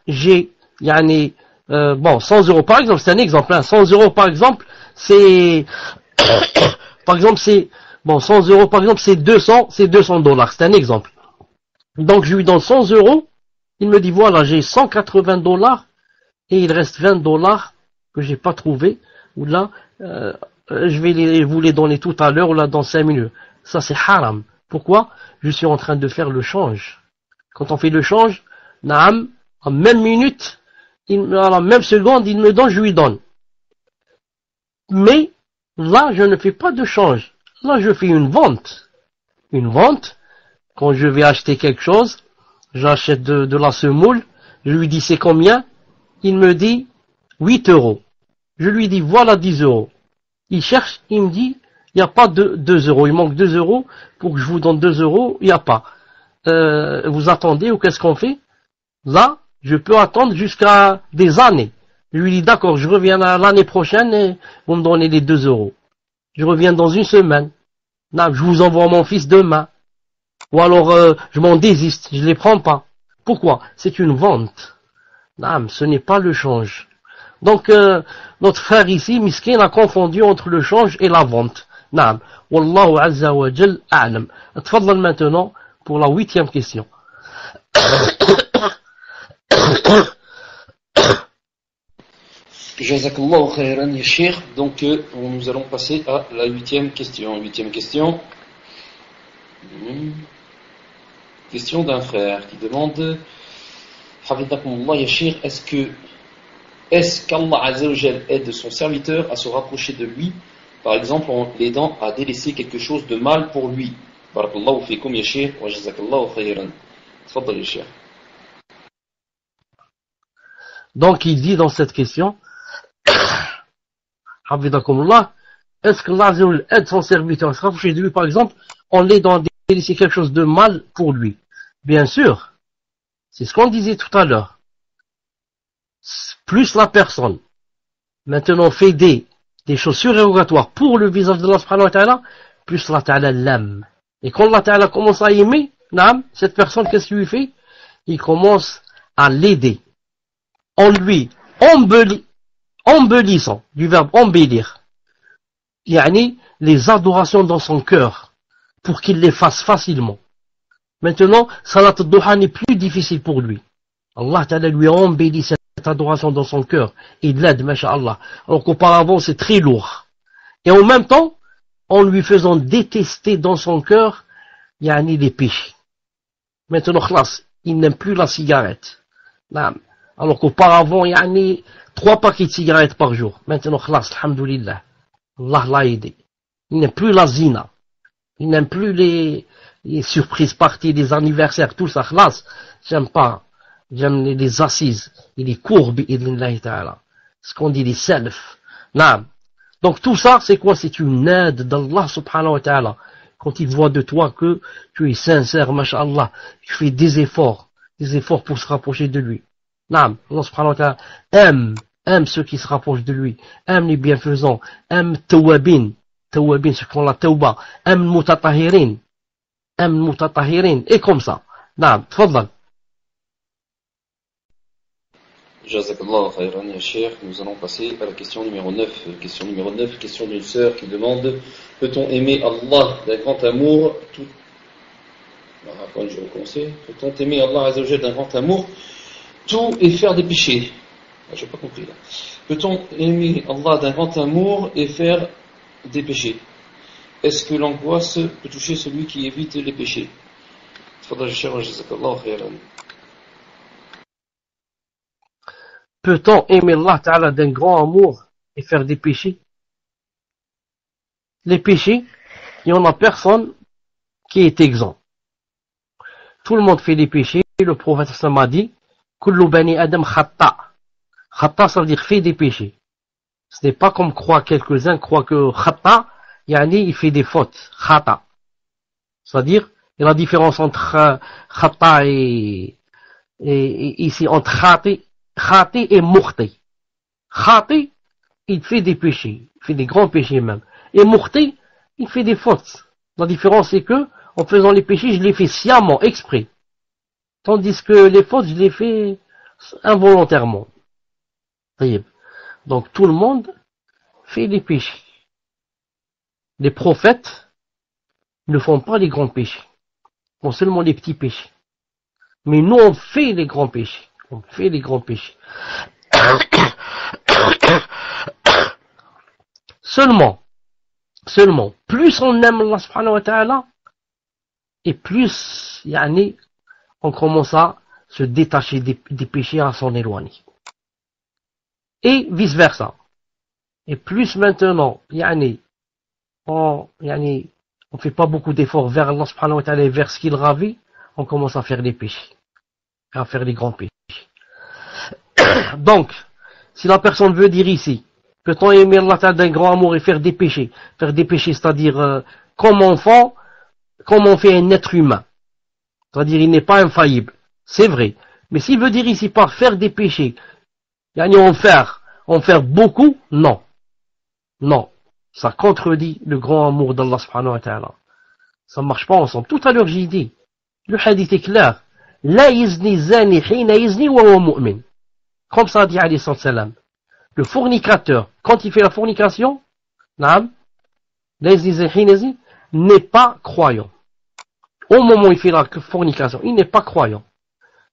j'ai, 100 euros par exemple, c'est un exemple, 100 euros par exemple, c'est, par exemple, c'est Bon, 100 euros par exemple, c'est 200 $. C'est un exemple. Donc je lui donne 100 euros. Il me dit voilà, j'ai 180 $ et il reste 20 $ que j'ai pas trouvé. Ou là, je vais vous les donner tout à l'heure ou là dans 5 minutes. Ça c'est haram. Pourquoi? Je suis en train de faire le change. Quand on fait le change, naam, en même minute, à la même seconde, il me donne, je lui donne. Mais là, je ne fais pas de change. Là, je fais une vente. Une vente, quand je vais acheter quelque chose, j'achète de la semoule, je lui dis c'est combien? Il me dit 8 euros. Je lui dis voilà 10 euros. Il cherche, il me dit il n'y a pas de 2 euros, il manque 2 euros pour que je vous donne 2 euros, il n'y a pas. Vous attendez ou qu'est-ce qu'on fait? Là, je peux attendre jusqu'à des années. Je lui dis d'accord, je reviens l'année prochaine et vous me donnez les 2 euros. Je reviens dans une semaine. Non, je vous envoie mon fils demain. Ou alors je m'en désiste, je ne les prends pas. Pourquoi? C'est une vente. Non, ce n'est pas le change. Donc notre frère ici, Miskin, a confondu entre le change et la vente. Non. Wallahu azza wa jal a'lam. Tfadlal maintenant pour la 8e question. Jazakallahu khairan ya Cheikh. Donc nous allons passer à la 8e question. 8e question. Question d'un frère qui demande Hafidakumullah ya Cheikh, est-ce qu'Allah Azza wa Jal aide son serviteur à se rapprocher de lui, par exemple en l'aidant à délaisser quelque chose de mal pour lui? Barakallahu fikum ya Cheikh wa jazakallahu khairan. Tfaddal ya Cheikh. Donc il dit dans cette question Hafidakumullah, est-ce que Allah Azza wa Jal aide son serviteur à se rapprocher de lui, par exemple en l'aidant à délaisser quelque chose de mal pour lui? Bien sûr, c'est ce qu'on disait tout à l'heure. Plus la personne maintenant fait des choses surérogatoires pour le visage de Allah subhanahu wa ta'ala, plus Allah ta'ala l'aime. Et quand Allah ta'ala commence à aimer, cette personne, qu'est-ce qu'il lui fait? Il commence à l'aider. En lui embellissant, du verbe embellir, yani les adorations dans son cœur, pour qu'il les fasse facilement. Maintenant, salat al-duha n'est plus difficile pour lui. Allah ta'ala lui embellit cette adoration dans son cœur. Il l'aide, masha'Allah. Alors qu'auparavant, c'est très lourd. Et en même temps, en lui faisant détester dans son cœur, yani les péchés. Maintenant, khlas, il n'aime plus la cigarette. Alors qu'auparavant, yani 3 paquets de cigarettes par jour. Maintenant, khlas, alhamdoulilah. Allah l'a aidé. Il n'aime plus la zina. Il n'aime plus les surprises parties, les anniversaires, tout ça. Khlas, j'aime pas. J'aime les assises et les courbes, ce qu'on dit les self. Donc tout ça, c'est quoi? C'est une aide d'Allah subhanahu wa ta'ala. Quand il voit de toi que tu es sincère, masha'Allah, tu fais des efforts pour se rapprocher de lui. Allah subhanahu wa ta'ala aime ceux qui se rapprochent de lui, aime les bienfaisants, aime tawabin, ceux qui font la tawba, aime mutatahirin, et comme ça. Tfadlal. Jazakallah khairan ya Cheikh. Nous allons passer à la question numéro 9. Question numéro 9, question d'une sœur qui demande peut-on aimer Allah d'un grand amour tout... Quand je vais recommencer. Peut-on aimer Allah Azza wa Jal d'un grand amour tout et faire des péchés? J'ai pas compris là. Peut-on aimer Allah d'un grand amour et faire des péchés? Est-ce que l'angoisse peut toucher celui qui évite les péchés? Tfadal ya Cheikh wa jazakallah khairan. Peut-on aimer Allah Ta'ala d'un grand amour et faire des péchés? Les péchés, il n'y en a personne qui est exempt. Tout le monde fait des péchés. Le prophète sallallahu alayhi wa sallam a dit Kullu bani Adam khata. Khata, ça veut dire fait des péchés. Ce n'est pas comme quelques-uns croient que khata, yani il fait des fautes. Khata. C'est-à-dire, il y a la différence entre khata et ici entre khati et mukhti. Khati, il fait des péchés, il fait des grands péchés même. Et mukhti, il fait des fautes. La différence c'est que, en faisant les péchés, je les fais sciemment, exprès. Tandis que les fautes, je les fais involontairement. Donc tout le monde fait des péchés. Les prophètes, ne font pas les grands péchés, font seulement les petits péchés. Mais nous, on fait les grands péchés. On fait les grands péchés. Seulement, plus on aime Allah subhanahu wa ta'ala, et plus, on commence à se détacher des péchés, à s'en éloigner. Et vice versa. Et plus maintenant, on fait pas beaucoup d'efforts vers Allah subhanahu wa ta'ala et vers ce qu'il ravit, on commence à faire des péchés. À faire des grands péchés. Donc, si la personne veut dire ici, peut-on aimer Allah ta'ala d'un grand amour et faire des péchés, c'est-à-dire, comme on fait un être humain. C'est-à-dire, il n'est pas infaillible. C'est vrai. Mais s'il veut dire ici par faire des péchés, en faire beaucoup, non. Non. Ça contredit le grand amour d'Allah subhanahu wa ta'ala. Ça ne marche pas ensemble. Tout à l'heure, j'ai dit, le hadith est clair. La yazni zani hina yazni wa huwa mu'min. Comme ça a dit alayhi salam. Le fornicateur, quand il fait la fornication, la yazni zani hina yazni, n'est pas croyant. Au moment où il fait la fornication, il n'est pas croyant.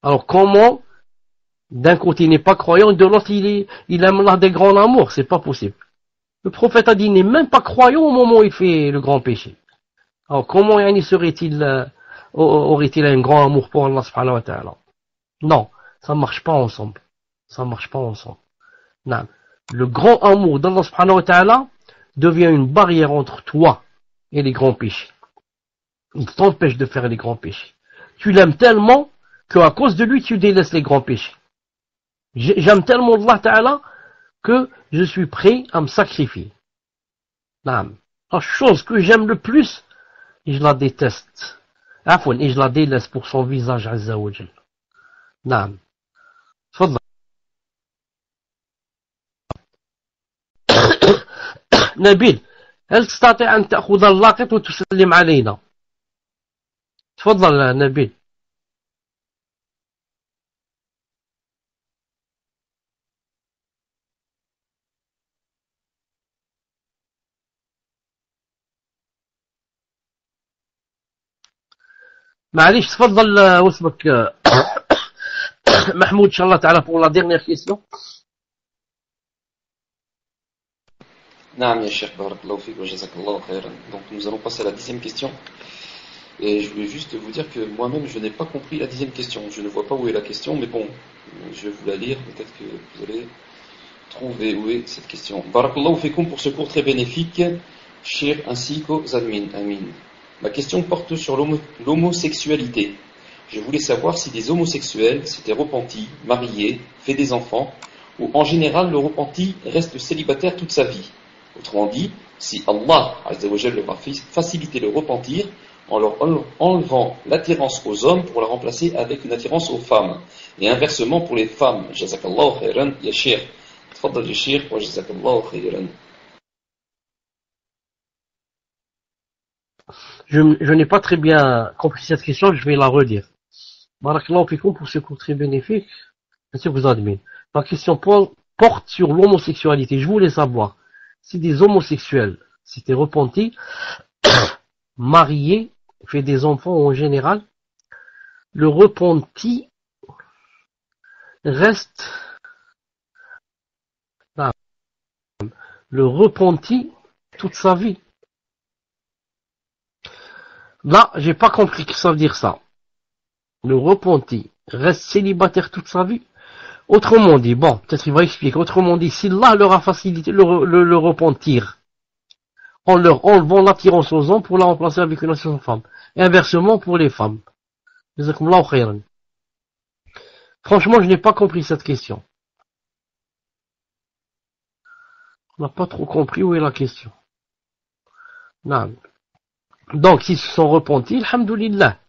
Alors comment, d'un côté il n'est pas croyant, et de l'autre il aime Allah d'un grand amour? C'est pas possible. Le prophète a dit, il n'est même pas croyant au moment où il fait le grand péché. Alors comment aurait-il un grand amour pour Allah subhanahu wa ta'ala? Non, ça ne marche pas ensemble. Ça ne marche pas ensemble. Non. Le grand amour d'Allah subhanahu wa ta'ala devient une barrière entre toi et les grands péchés. Il t'empêche de faire les grands péchés. Tu l'aimes tellement qu'à cause de lui, tu délaisses les grands péchés. J'aime tellement Allah ta'ala que je suis prêt à me sacrifier. Non. La chose que j'aime le plus, je la déteste. Et je la délaisse pour son visage azza wa jal. Non. تفضل. نبيل هل تستطيع أن تأخذ اللاقط وتسلم علينا؟ تفضل نبيل. معليش تفضل واسمك محمود إن شاء الله تعالى pour la dernière question. Naam ya Cheikh, barakallahu fik wa jazakallahu khairan. Donc nous allons passer à la 10e question. Et je voulais juste vous dire que moi-même je n'ai pas compris la 10e question. Je ne vois pas où est la question, mais bon, je vais vous la lire. Peut-être que vous allez trouver où est cette question. Barakallahu fikum pour ce cours très bénéfique, Cheikh ainsi qu'aux admins. Amin. Ma question porte sur l'homosexualité. Je voulais savoir si des homosexuels s'étaient repentis, mariés, fait des enfants, ou en général le repenti reste célibataire toute sa vie. Autrement dit, si Allah Azza wa Jalla va faciliter le repentir en leur enlevant l'attirance aux hommes pour la remplacer avec une attirance aux femmes. Et inversement pour les femmes. Jazakallahu khairan ya Cheikh. Tfaddal ya Cheikh wa jazakallahu khairan. Je n'ai pas très bien compris cette question, je vais la redire. Barakallahu fikum pour ce cours très bénéfique. Merci vous admire. Ma question porte sur l'homosexualité. Je voulais savoir si des homosexuels s'étaient repentis, mariés, fait des enfants en général, le repenti reste le repenti toute sa vie. Là, j'ai pas compris que ça veut dire ça. Le repenti reste célibataire toute sa vie. Autrement dit, bon, peut-être il va expliquer. Autrement dit, si Allah leur a facilité le repentir, en leur enlevant l'attirance aux hommes pour la remplacer avec une attirance aux femmes. Et inversement pour les femmes. Franchement, je n'ai pas compris cette question. On n'a pas trop compris où est la question. Non. Donc, s'ils se sont repentis, alhamdoulilah.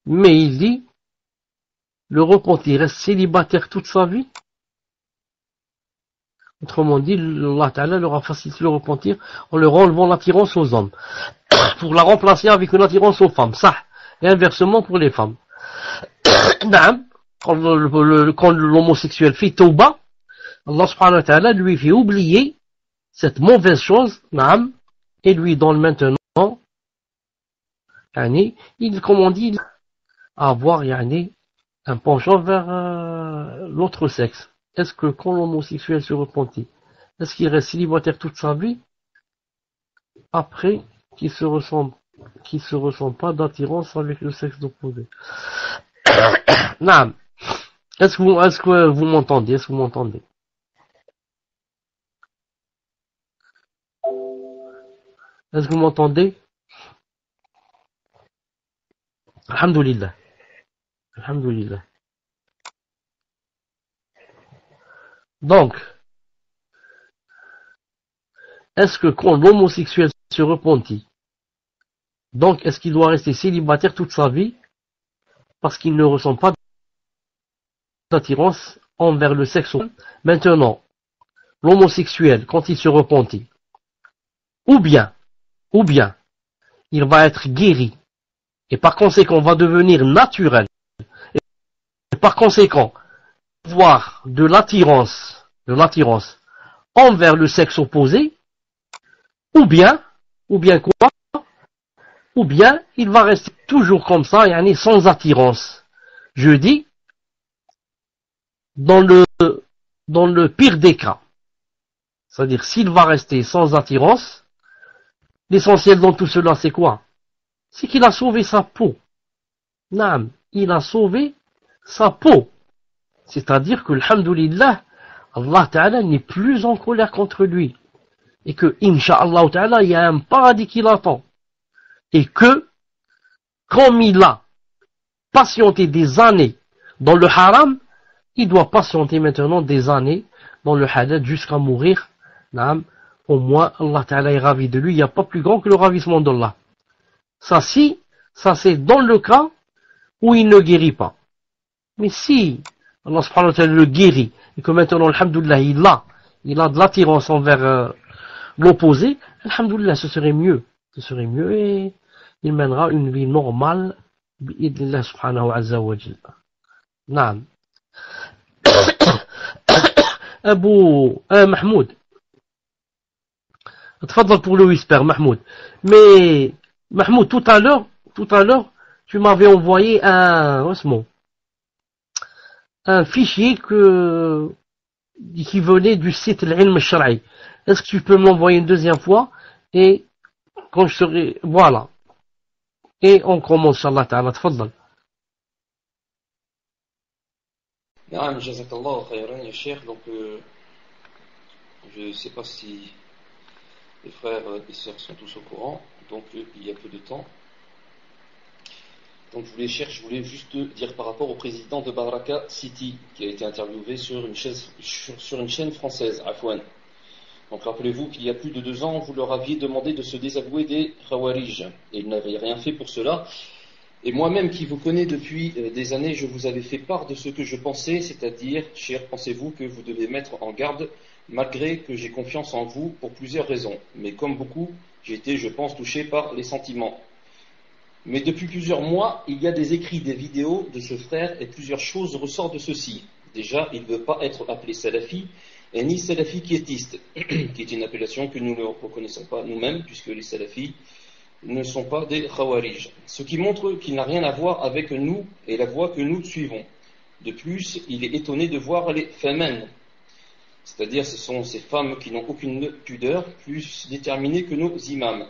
Mais il dit, le repenti reste célibataire toute sa vie. Autrement dit, Allah Ta'ala leur a facilité le repentir en leur enlevant l'attirance aux hommes. Pour la remplacer avec une attirance aux femmes. Ça. Et inversement pour les femmes. Quand l'homosexuel fait tauba, Allah subhanahu wa ta'ala lui fait oublier cette mauvaise chose, et lui donne maintenant comme on dit, avoir un penchant vers l'autre sexe. Est-ce que quand l'homosexuel se repentit, est-ce qu'il reste célibataire toute sa vie après qu'il se ressent pas d'attirance avec le sexe opposé? Non. Est-ce que vous m'entendez? Est-ce que vous m'entendez? Est-ce que vous m'entendez? Alhamdulillah. Alhamdulillah. Donc, est-ce que quand l'homosexuel se repentit, donc est-ce qu'il doit rester célibataire toute sa vie parce qu'il ne ressent pas d'attirance envers le sexe opposé? Maintenant, l'homosexuel, quand il se repentit, ou bien, il va être guéri, et par conséquent va devenir naturel, et par conséquent, avoir de l'attirance envers le sexe opposé, ou bien quoi? Ou bien il va rester toujours comme ça, sans attirance. Je dis, dans le pire des cas, c'est-à-dire s'il va rester sans attirance, l'essentiel dans tout cela c'est quoi? C'est qu'il a sauvé sa peau. Naam, il a sauvé sa peau. C'est-à-dire que, alhamdulillah, Allah Ta'ala n'est plus en colère contre lui. Et que, Inch'Allah Ta'ala, il y a un paradis qui l'attend. Et que, comme il a patienté des années dans le haram, il doit patienter maintenant des années dans le halal jusqu'à mourir. Naam, au moins, Allah Ta'ala est ravi de lui. Il n'y a pas plus grand que le ravissement d'Allah. Ça c'est dans le cas où il ne guérit pas. Mais si Allah subhanahu wa ta'ala le guérit, et que maintenant, alhamdoulilah, il a de l'attirance envers l'opposé, alhamdoulilah, ce serait mieux et il mènera une vie normale, bi'idnillah subhanahu azza wa jalla. Naam. Mahmoud. Tfadal pour le whisper, Mahmoud. Mais, Mahmoud, tout à l'heure, tu m'avais envoyé un fichier qui venait du site Al-Ilm Al-Shar'i. Est-ce que tu peux m'envoyer une deuxième fois? Et quand je serai, voilà. Et on commence, Inch'Allah ta'ala, tfadal. Naam, jazakallah khayran, ya cheikh. Donc, je ne sais pas si les frères et sœurs sont tous au courant. Donc, il y a peu de temps. Donc je voulais juste dire par rapport au président de Baraka City qui a été interviewé sur une chaîne française, Afwan. Donc rappelez-vous qu'il y a plus de 2 ans, vous leur aviez demandé de se désavouer des Khawarij et ils n'avaient rien fait pour cela. Et moi-même qui vous connais depuis des années, je vous avais fait part de ce que je pensais, c'est-à-dire, cher, pensez-vous que vous devez mettre en garde malgré que j'ai confiance en vous pour plusieurs raisons. Mais comme beaucoup, j'ai été, je pense, touché par les sentiments. Mais depuis plusieurs mois, il y a des écrits, des vidéos de ce frère et plusieurs choses ressortent de ceci. Déjà, il ne veut pas être appelé salafi et ni salafi quiétiste, qui est une appellation que nous ne reconnaissons pas nous-mêmes puisque les salafis ne sont pas des khawarij. Ce qui montre qu'il n'a rien à voir avec nous et la voie que nous suivons. De plus, il est étonné de voir les femmes, c'est-à-dire ce sont ces femmes qui n'ont aucune pudeur, plus déterminées que nos imams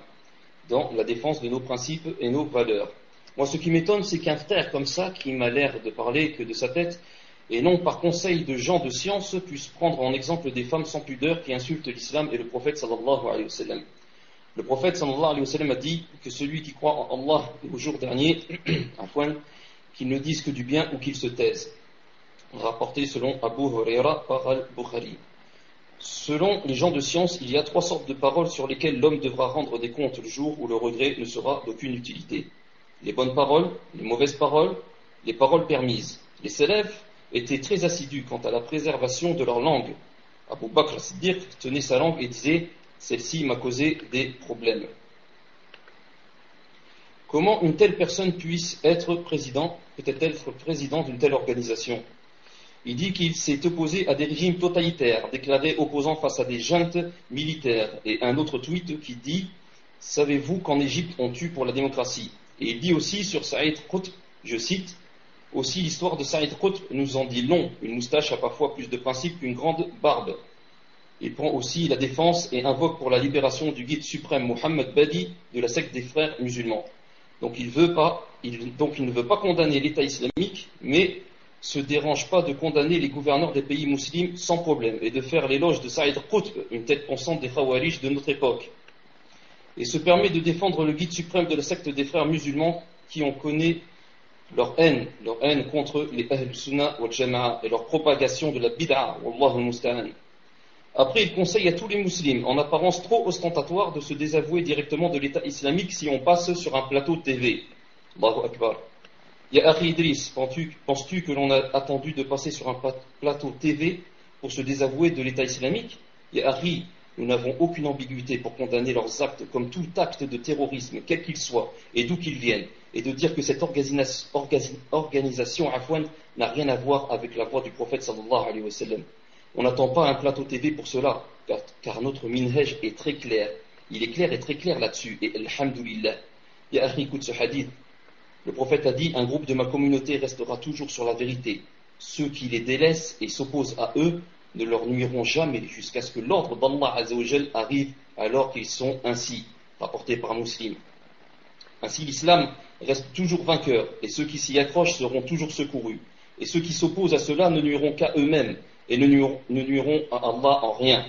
dans la défense de nos principes et nos valeurs. Moi, ce qui m'étonne, c'est qu'un frère comme ça, qui m'a l'air de parler que de sa tête, et non par conseil de gens de science, puisse prendre en exemple des femmes sans pudeur qui insultent l'islam et le prophète sallallahu alayhi wa sallam. Le prophète sallallahu alayhi wa sallam a dit que celui qui croit en Allah et au jour dernier, qu'il ne dise que du bien ou qu'il se taise. Rapporté selon Abu Huraira par Al-Bukhari. Selon les gens de science, il y a 3 sortes de paroles sur lesquelles l'homme devra rendre des comptes le jour où le regret ne sera d'aucune utilité. Les bonnes paroles, les mauvaises paroles, les paroles permises. Les salafs étaient très assidus quant à la préservation de leur langue. Abu Bakr as-Siddiq tenait sa langue et disait « Celle-ci m'a causé des problèmes ». Comment une telle personne peut-elle être président d'une telle organisation? Il dit qu'il s'est opposé à des régimes totalitaires, déclaré opposant face à des juntes militaires. Et un autre tweet qui dit « Savez-vous qu'en Égypte on tue pour la démocratie ?» Et il dit aussi sur Saïd Qutb, je cite, aussi l'histoire de Saïd Qutb nous en dit long, une moustache a parfois plus de principe qu'une grande barbe. Il prend aussi la défense et invoque pour la libération du guide suprême Mohammed Badi de la secte des frères musulmans. Donc il ne veut pas condamner l'État islamique, mais se dérange pas de condamner les gouverneurs des pays musulmans sans problème et de faire l'éloge de Saïd Qutb, une tête pensante des Khawarij de notre époque. Et se permet de défendre le guide suprême de la secte des frères musulmans qui ont connu leur haine contre les Ahl Sunnah wal Jama'a et leur propagation de la bid'a, Wallahu musta'an. Après, il conseille à tous les musulmans, en apparence trop ostentatoire, de se désavouer directement de l'État islamique si on passe sur un plateau TV. Allahu Akbar. Ya Akhi Idriss, penses-tu que l'on a attendu de passer sur un plateau TV pour se désavouer de l'État islamique? Ya Akhi, nous n'avons aucune ambiguïté pour condamner leurs actes comme tout acte de terrorisme, quel qu'il soit, et d'où qu'il vienne, et de dire que cette organisation Afwan n'a rien à voir avec la voix du prophète sallallahu alayhi wa sallam. On n'attend pas un plateau TV pour cela, car notre minhaj est très clair. Il est clair et très clair là-dessus, et alhamdulillah. Ya Akhi, écoute ce hadith. Le prophète a dit, un groupe de ma communauté restera toujours sur la vérité. Ceux qui les délaissent et s'opposent à eux ne leur nuiront jamais jusqu'à ce que l'ordre d'Allah Azzawajal arrive alors qu'ils sont ainsi, rapportés par Muslim. Ainsi l'islam reste toujours vainqueur, et ceux qui s'y accrochent seront toujours secourus. Et ceux qui s'opposent à cela ne nuiront qu'à eux-mêmes, et ne nuiront à Allah en rien.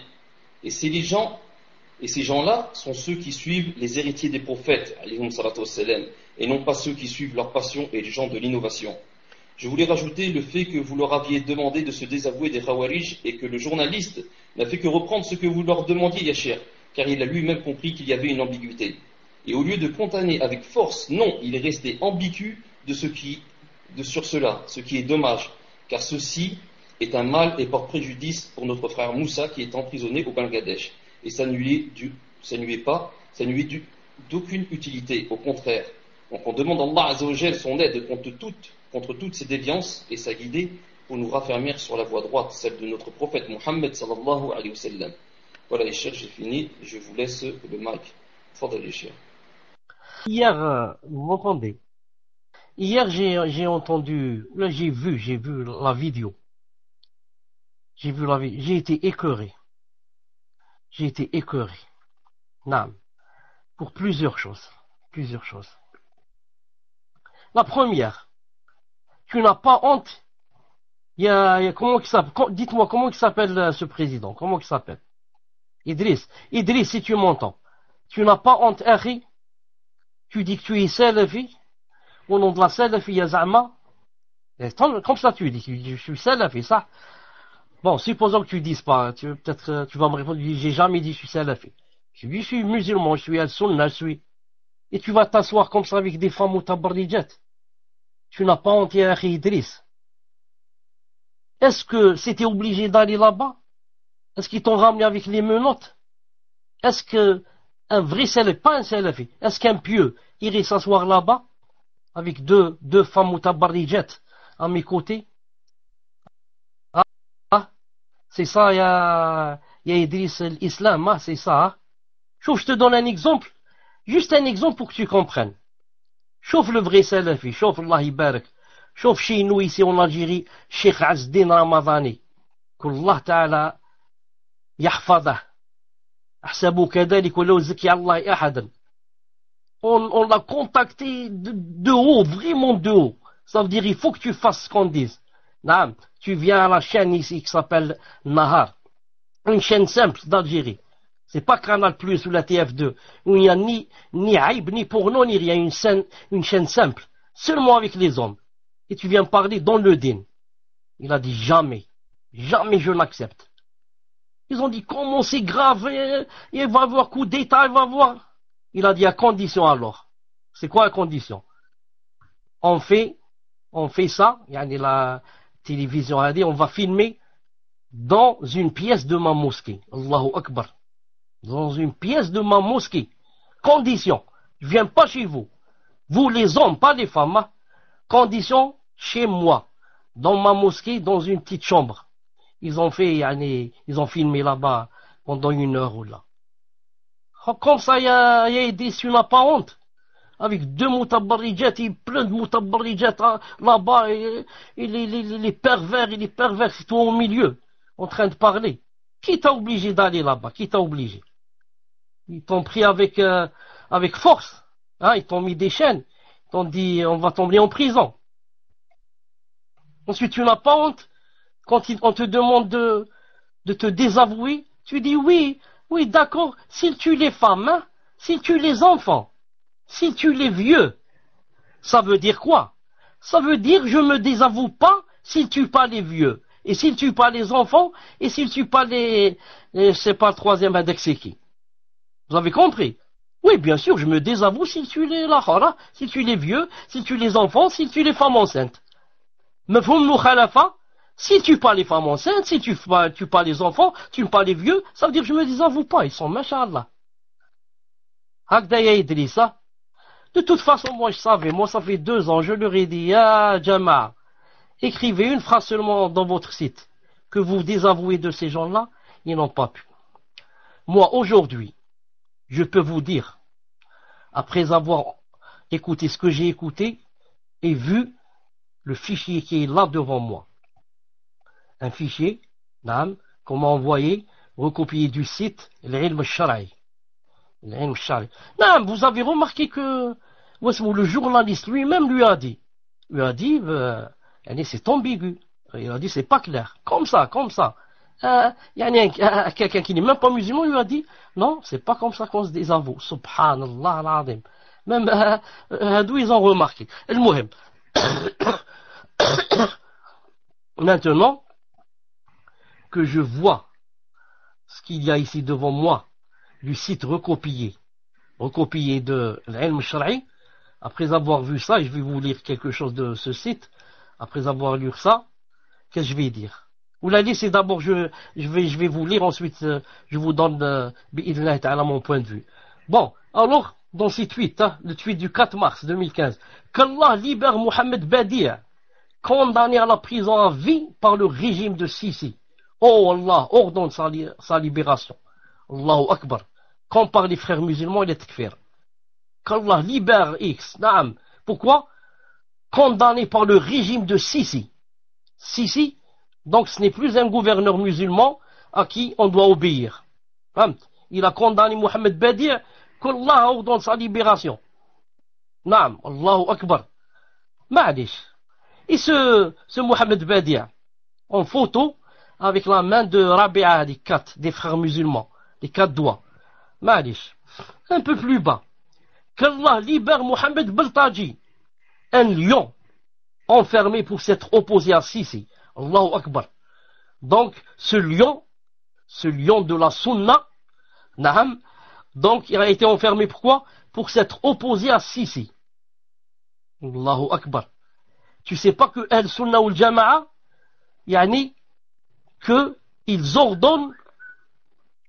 Et ces gens-là sont ceux qui suivent les héritiers des prophètes, alayhim salatu wassalam, et non pas ceux qui suivent leur passion et les gens de l'innovation. Je voulais rajouter le fait que vous leur aviez demandé de se désavouer des Khawarij et que le journaliste n'a fait que reprendre ce que vous leur demandiez, Yachir, car il a lui-même compris qu'il y avait une ambiguïté. Et au lieu de condamner avec force, non, il est resté ambigu sur cela, ce qui est dommage, car ceci est un mal et porte préjudice pour notre frère Moussa qui est emprisonné au Bangladesh. Et ça ne lui est d'aucune utilité, au contraire. Donc on demande à Allah Azzawajal son aide contre toutes ces déviances et sa guidée pour nous raffermir sur la voie droite, celle de notre prophète Mohammed sallallahu alayhi wa sallam. Voilà les chers, j'ai fini, je vous laisse le mic. Fadal les chers. Hier, vous m'entendez? Hier, j'ai entendu, là j'ai vu la vidéo. J'ai été écœuré. Non. Pour plusieurs choses. La première, tu n'as pas honte. Dites-moi comment il s'appelle ce président. Comment il s'appelle? Idriss, si tu m'entends. Tu n'as pas honte, Akhi. Tu dis que tu es salafi. Au nom de la salafi, ya za'ma. Comme ça tu dis, je suis salafi, ça. Bon, supposons que tu dises pas, peut-être tu vas me répondre, j'ai jamais dit je suis salafi. Je suis musulman, je suis al-sunnah, et tu vas t'asseoir comme ça avec des femmes ou tabarrijat. Tu n'as pas honte, ya Akhi Idriss. Est-ce que c'était obligé d'aller là-bas? Est-ce qu'ils t'ont ramené avec les menottes? Est-ce que un vrai salafi, pas un salafi, est-ce qu'un pieux irait s'asseoir là-bas avec deux femmes ou tabarrijat à mes côtés? C'est ça, il y a Idriss l'islam, hein, c'est ça. Hein. Chouf, je te donne un exemple, juste un exemple pour que tu comprennes. Chouf le vrai salafi, chouf Allah Ibarak. Chouf chez nous ici en Algérie, Cheikh Azzdin Ramadani. qu'Allah Ta'ala يحفظه. أحسبه كذلك ولو زكي الله أحدا. On l'a contacté de haut, vraiment de haut. Ça veut dire il faut que tu fasses ce qu'on dise. Non, tu viens à la chaîne ici qui s'appelle Nahar, une chaîne simple d'Algérie. C'est pas Canal Plus ou la TF2 où il n'y a ni aïb, ni porno, ni rien. Une chaîne simple, seulement avec les hommes. Et tu viens parler dans le din. Il a dit jamais je n'accepte. Ils ont dit comment c'est grave, il va avoir coup d'état, il va avoir. Il a dit à condition alors. C'est quoi la condition? On fait ça, la télévision a dit, on va filmer dans une pièce de ma mosquée. Allahu Akbar. Dans une pièce de ma mosquée. Condition, je viens pas chez vous. Vous les hommes, pas les femmes. Hein. Condition, chez moi. Dans ma mosquée, dans une petite chambre. Ils ont filmé là-bas pendant 1 heure ou là. Comme ça, il y a des tu n'as pas honte. avec deux mutabarrijat, et plein de mutabarrijat là-bas, et les pervers, c'est tout au milieu, en train de parler. Qui t'a obligé d'aller là-bas? Qui t'a obligé? Ils t'ont pris avec force, hein, ils t'ont mis des chaînes, ils t'ont dit on va t'emmener en prison. Ensuite, tu n'as pas honte quand on te demande de te désavouer, tu dis oui, d'accord, s'il tue les femmes, hein, s'il tue les enfants, s'il tue les vieux, ça veut dire quoi? Ça veut dire je me désavoue pas s'il tue pas les vieux, et s'il tue pas les enfants, et s'il tue pas c'est pas le troisième index, c'est qui? Vous avez compris? Oui, bien sûr, je me désavoue s'il tue les lahara, s'il tue les vieux, s'il tue les enfants, s'il tue les femmes enceintes. Mafhoum mukhalafa, si tu pas les femmes enceintes, si tu pas les enfants, tu pas les vieux, ça veut dire que je me désavoue pas, ils sont machallah. Hakda ya Idrissa. De toute façon, moi je savais, moi ça fait 2 ans, je leur ai dit, ya Jama'a, écrivez une phrase seulement dans votre site, que vous désavouez de ces gens-là, ils n'ont pas pu. Moi aujourd'hui, je peux vous dire, après avoir écouté ce que j'ai écouté et vu le fichier qui est là devant moi, un fichier, qu'on m'a envoyé, recopié du site, l'ilm al-shar'i. Vous avez remarqué que le journaliste lui-même lui a dit, c'est ambigu. Il a dit, c'est pas clair. Comme ça. Quelqu'un qui n'est même pas musulman lui a dit, non, c'est pas comme ça qu'on se désavoue. Subhanallah al-azim. Même, d'où ils ont remarqué. El-Muhim. Maintenant que je vois ce qu'il y a ici devant moi, du site recopié de l'ilm al-shar'i, après avoir vu ça, je vais vous lire quelque chose de ce site, après avoir lu ça, qu'est-ce que je vais dire? Vous la laissez d'abord, je vais vous lire, ensuite je vous donne bi'idhnillah ta'ala mon point de vue. Bon, alors, dans ce tweet, le tweet du 4 mars 2015, qu'Allah libère Mohamed Badi', condamné à la prison à vie par le régime de Sisi. Oh Allah, ordonne sa libération. Allahu Akbar. Comme par les frères musulmans et les takfir. Qu'Allah libère X. Naam. Pourquoi? Condamné par le régime de Sisi. Sisi, donc ce n'est plus un gouverneur musulman à qui on doit obéir. Il a condamné Mohamed Badi', qu'Allah ordonne sa libération. Naam. Allahu Akbar. Ma'alish. Et ce Mohamed Badi', en photo, avec la main de Rabi'a, des frères musulmans, les 4 doigts. Ma'alish. Un peu plus bas. Qu'Allah libère Mohamed Beltaji, un lion enfermé pour s'être opposé à Sisi. Allahu Akbar. Donc, ce lion de la Sunna, Naham, donc il a été enfermé pourquoi? Pour s'être opposé à Sisi. Allahu Akbar. Tu sais pas que Al-Sunna ou Al-Jama'a, yani, qu'ils ordonnent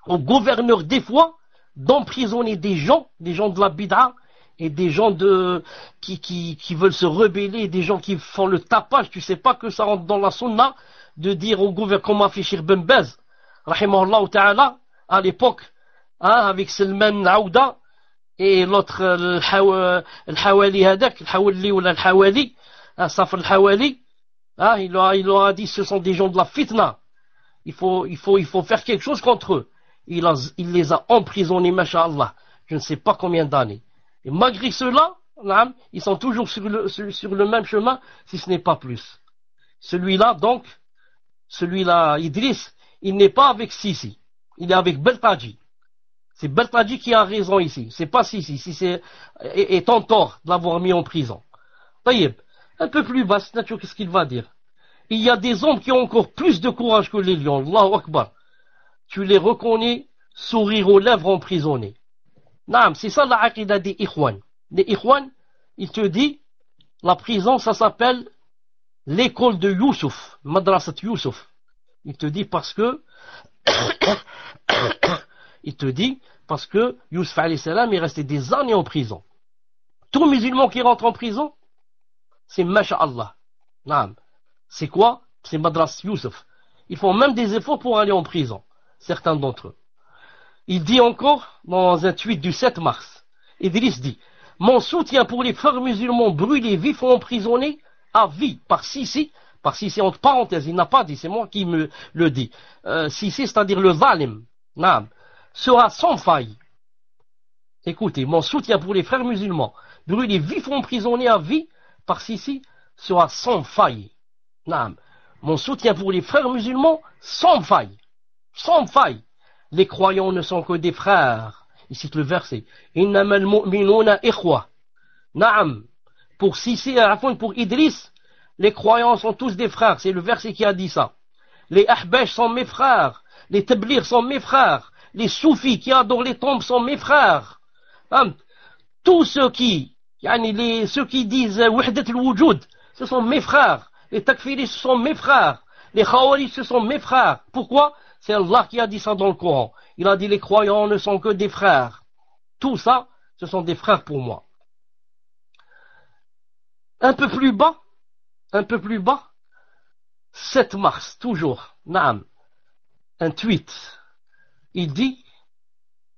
aux gouverneurs des fois d'emprisonner des gens de la bid'a, et des gens qui veulent se rebeller, des gens qui font le tapage. Tu sais pas que ça rentre dans la sunna de dire au gouverneur, comme a fait Cheikh Ben Baz, rahimahullah ta'ala, à l'époque, avec Salman Aouda, et l'autre, al-Hawali hadak, al-Hawali ou al-Hawali, Safr al-Hawali, il leur a dit, ce sont des gens de la fitna. Il faut faire quelque chose contre eux. Il les a emprisonnés, masha'Allah, je ne sais pas combien d'années. Et malgré cela, ils sont toujours sur le même chemin, si ce n'est pas plus. Celui-là, Idriss, il n'est pas avec Sisi, il est avec Beltaji. C'est Beltaji qui a raison ici, c'est pas Sisi, Sisi est en tort de l'avoir mis en prison. Taïeb, un peu plus bas, c'est qu'est-ce qu'il va dire? Il y a des hommes qui ont encore plus de courage que les lions, Allahu Akbar. Tu les reconnais, sourire aux lèvres emprisonnés. Naam, c'est ça la aqida des Ikhwan. Les Ikhwan, il te dit, la prison, ça s'appelle l'école de Youssouf, Madrasat Youssouf. Il te dit parce que Youssouf alayhi salam est resté des années en prison. Tout musulman qui rentre en prison, c'est masha'Allah. Naam. C'est quoi? C'est Madras Youssouf. Ils font même des efforts pour aller en prison, certains d'entre eux. Il dit encore, dans un tweet du 7 mars, Idriss dit, Mon soutien pour les frères musulmans brûlés, vifs ou emprisonnés, à vie, par Sisi, entre parenthèses, il n'a pas dit, c'est moi qui me le dis. Sisi, c'est-à-dire le zalim, naam, sera sans faille. Écoutez, mon soutien pour les frères musulmans, brûlés, vifs ou emprisonnés à vie, par Sisi, sera sans faille. Naam. Mon soutien pour les frères musulmans, sans faille. Sans faille. Les croyants ne sont que des frères. Il cite le verset. Innamal mu'minuna ikhwa. Naam. Pour Sisi, pour Idriss, les croyants sont tous des frères. C'est le verset qui a dit ça. Les Ahbash sont mes frères. Les Tablirs sont mes frères. Les Soufis qui adorent les tombes sont mes frères. Tous ceux qui disent Wahdat al-Wujud, ce sont mes frères. Les Takfiris, ce sont mes frères. Les Khawarij, ce sont mes frères. Pourquoi? C'est Allah qui a dit ça dans le Coran. Il a dit les croyants ne sont que des frères. Tout ça, ce sont des frères pour moi. Un peu plus bas, 7 mars, toujours, naam, un tweet. Il dit,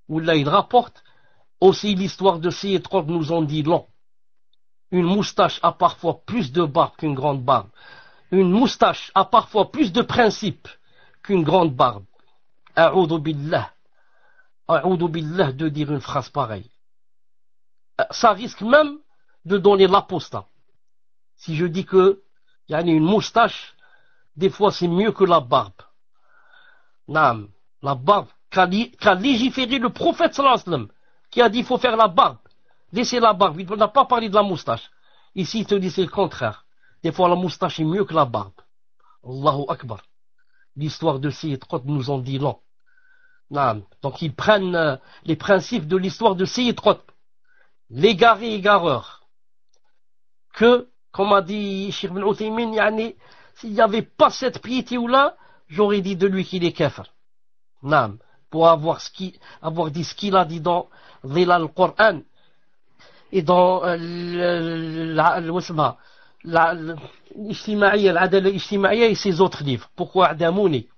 ou là il rapporte, aussi l'histoire de Sayyid Qutb nous en dit long. Une moustache a parfois plus de barbe qu'une grande barbe. Une moustache a parfois plus de principes qu'une grande barbe. A'oudou billah de dire une phrase pareille. Ça risque même de donner l'apostat. Si je dis que il y a une moustache, des fois c'est mieux que la barbe. Naam, la barbe qu'a légiféré le prophète sallallahu alayhi wa sallam, qui a dit il faut faire la barbe. Laissez la barbe, il n'a pas parlé de la moustache. Ici il te dit c'est le contraire. Des fois la moustache est mieux que la barbe. Allahu Akbar. L'histoire de Sayyid Qutb nous en dit long. Naam. Donc ils prennent les principes de l'histoire de Sayyid Qutb. L'égaré égareur. Que, comme a dit Cheikh Ibn Uthaymin, s'il n'y avait pas cette piété ou là, j'aurais dit de lui qu'il est kafir. Naam. Pour avoir dit ce qu'il a dit dans Dhilal al-Qur'an et dans l'Adala al-Ijtima'iyya et ses autres livres. Pourquoi Adamouni?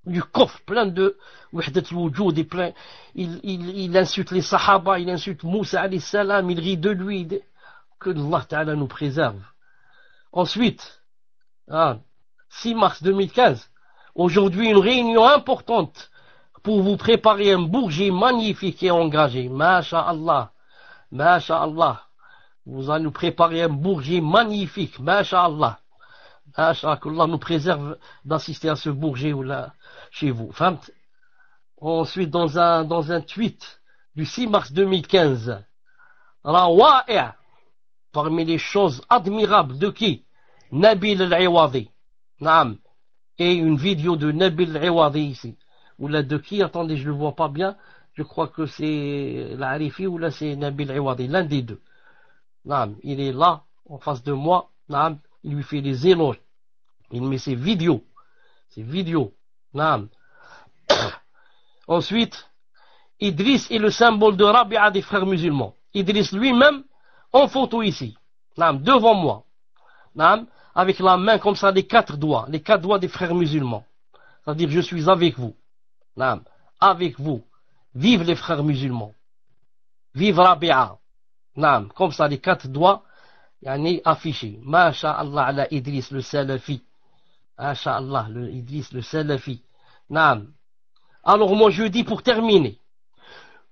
Du coffre, plein de Wahdat al-Wujud et plein, il insulte les Sahaba, il insulte Moussa alayhi salam, il rit de lui. Que Allah Ta'ala nous préserve. Ensuite, 6 mars 2015, aujourd'hui une réunion importante pour vous préparer un bourget magnifique et engagé. Masha'Allah. Masha'Allah. Vous allez nous préparer un bourget magnifique. Masha'Allah. Masha'Allah. qu'Allah nous préserve d'assister à ce bourget ou là, chez vous. Ensuite, dans un tweet du 6 mars 2015, Rawa'i', parmi les choses admirables de qui? Nabil al-Iwadi. Naam. Et une vidéo de Nabil al-Iwadi ici. Ou là de qui? Attendez, je ne le vois pas bien. Je crois que c'est l'Arifi ou là c'est Nabil al-Iwadi. L'un des deux. Naam. Il est là, en face de moi. Naam. Il lui fait des éloges. Il met ses vidéos. Naam. Ensuite, Idriss est le symbole de Rabi'a des frères musulmans. Idriss lui-même, en photo ici. Naam. Devant moi. Naam. Avec la main comme ça, les 4 doigts des frères musulmans. C'est-à-dire, je suis avec vous. Naam. Avec vous. Vive les frères musulmans. Vive Rabi'a. Naam. Comme ça, les 4 doigts, affichés. Masha'Allah ala Idriss le Salafi. Masha'Allah, Idriss le Salafi. Naam. Alors moi, je dis pour terminer,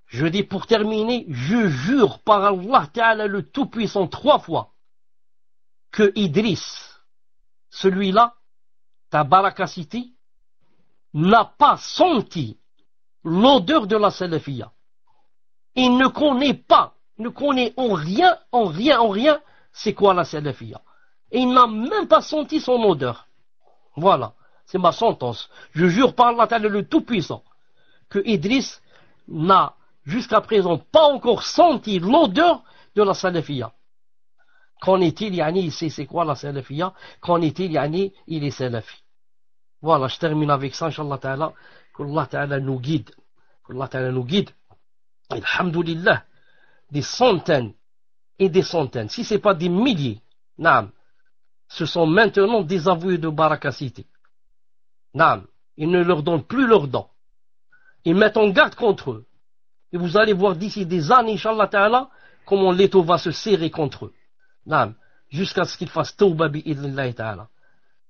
je jure par Allah Ta'ala le Tout-Puissant 3 fois, que Idriss, celui-là, Tabarakasiti, n'a pas senti l'odeur de la salafiyya. Il ne connaît en rien, c'est quoi la salafiyya. Et il n'a même pas senti son odeur. Voilà, c'est ma sentence. Je jure par Allah Ta'ala le Tout-Puissant, que Idriss n'a jusqu'à présent pas encore senti l'odeur de la salafiyya. Qu'en est-il, il sait c'est quoi la salafiyya? Qu'en est-il, il est salafi. Voilà, je termine avec ça, Inch'Allah Ta'ala, qu'Allah Ta'ala nous guide. Alhamdulillah, des centaines et des centaines, si ce n'est pas des milliers, naam, ce sont maintenant des avoués de Barakasiti. Naam, ils ne leur donnent plus leurs dents. Ils mettent en garde contre eux. Et vous allez voir d'ici des années, Inch'Allah Ta'ala, comment l'étau va se serrer contre eux. Naam, jusqu'à ce qu'ils fassent tawba bi'idhnillahi ta'ala.